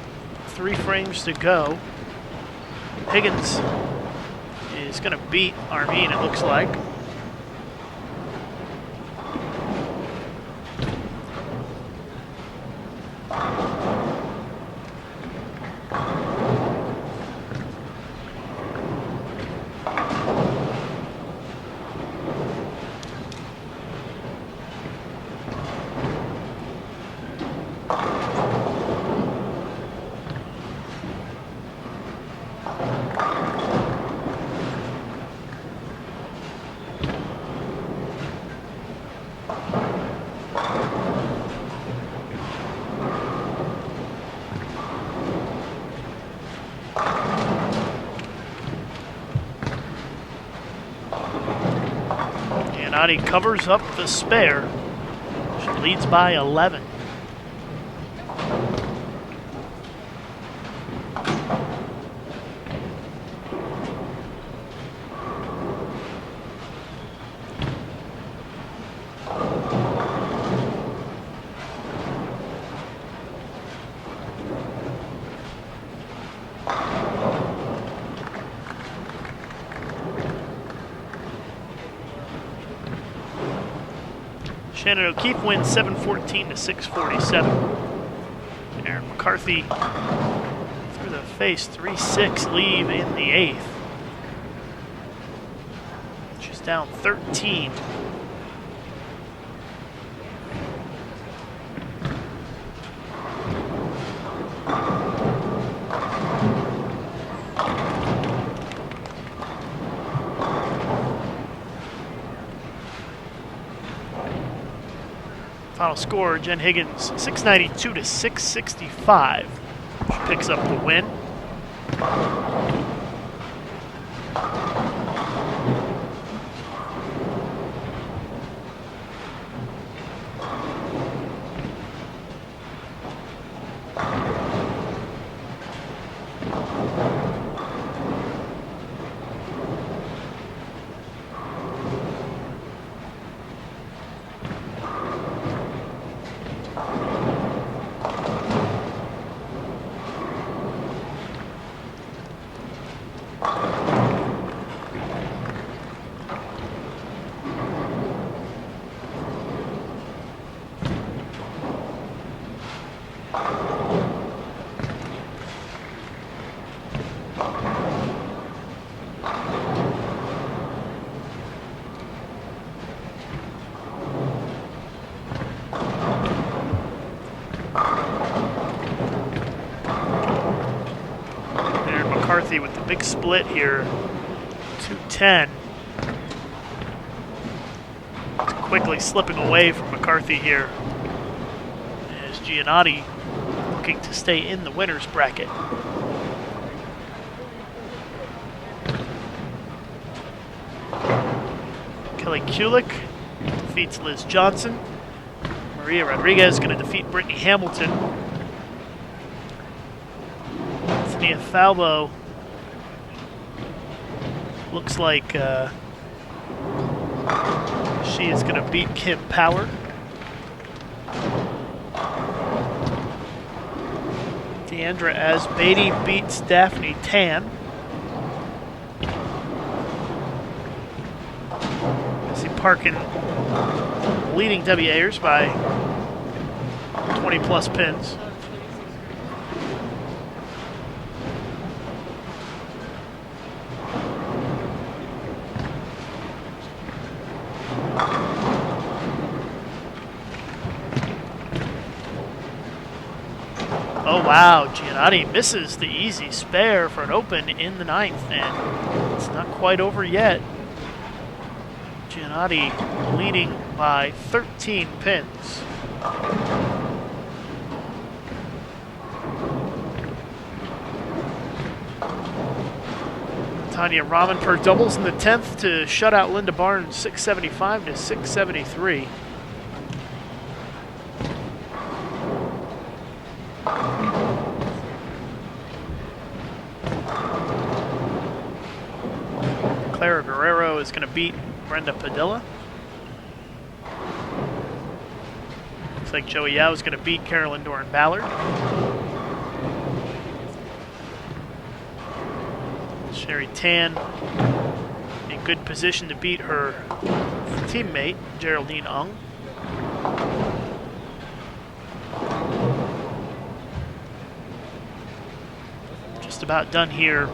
3 frames to go. Higgins is going to beat Armin, it looks like. Giannotti covers up the spare. She leads by 11. Shannon O'Keefe wins 7-14 to 6-47. Aaron McCarthy through the face, 3-6 leave in the 8th. She's down 13. Final score, Jen Higgins, 692 to 665. She picks up the win. McCarthy with the big split here, 210. It's quickly slipping away from McCarthy here as Giannotti looking to stay in the winner's bracket. Kelly Kulik defeats Liz Johnson. Maria Rodriguez going to defeat Brittany Hamilton. Nia Falbo looks like she is going to beat Kim Power. Deandra Asbeatty beats Daphne Tan. Missy Parkin leading WAers by 20 plus pins. Oh wow, Giannotti misses the easy spare for an open in the ninth, and it's not quite over yet. Giannotti leading by 13 pins. Tanya Ramanpur doubles in the 10th to shut out Linda Barnes 675 to 673. Clara Guerrero is going to beat Brenda Padilla. Looks like Joey Yao is going to beat Carolyn Doran-Ballard. Sherry Tan in good position to beat her teammate, Geraldine Ung. Just about done here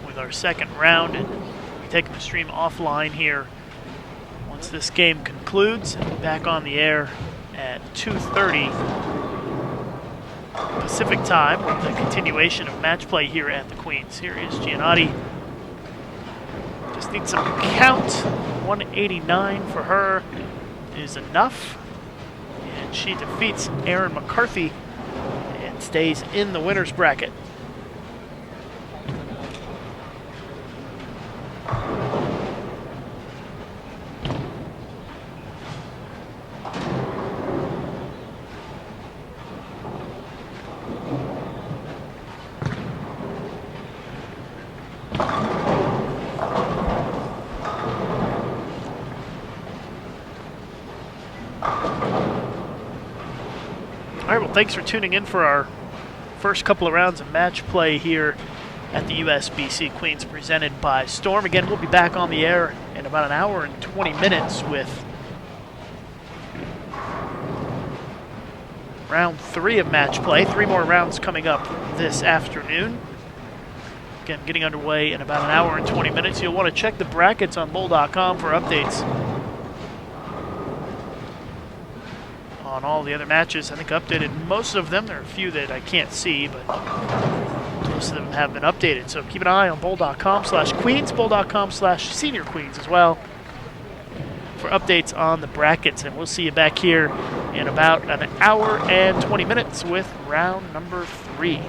with our second round, and we take the stream offline here once this game concludes. Back on the air at 2:30 Pacific time with the continuation of match play here at the Queens. Here is Giannotti. Just needs some count. 189 for her is enough. And she defeats Erin McCarthy and stays in the winner's bracket. All right, well, thanks for tuning in for our first couple of rounds of match play here at the USBC Queens presented by Storm. Again, we'll be back on the air in about an hour and 20 minutes with round 3 of match play. 3 more rounds coming up this afternoon. Again, getting underway in about an hour and 20 minutes. You'll want to check the brackets on bowl.com for updates on all the other matches. I think updated most of them. There are a few that I can't see, but most of them have been updated. So keep an eye on bowl.com/Queens, bowl.com/Senior Queens as well for updates on the brackets. And we'll see you back here in about an hour and 20 minutes with round number 3.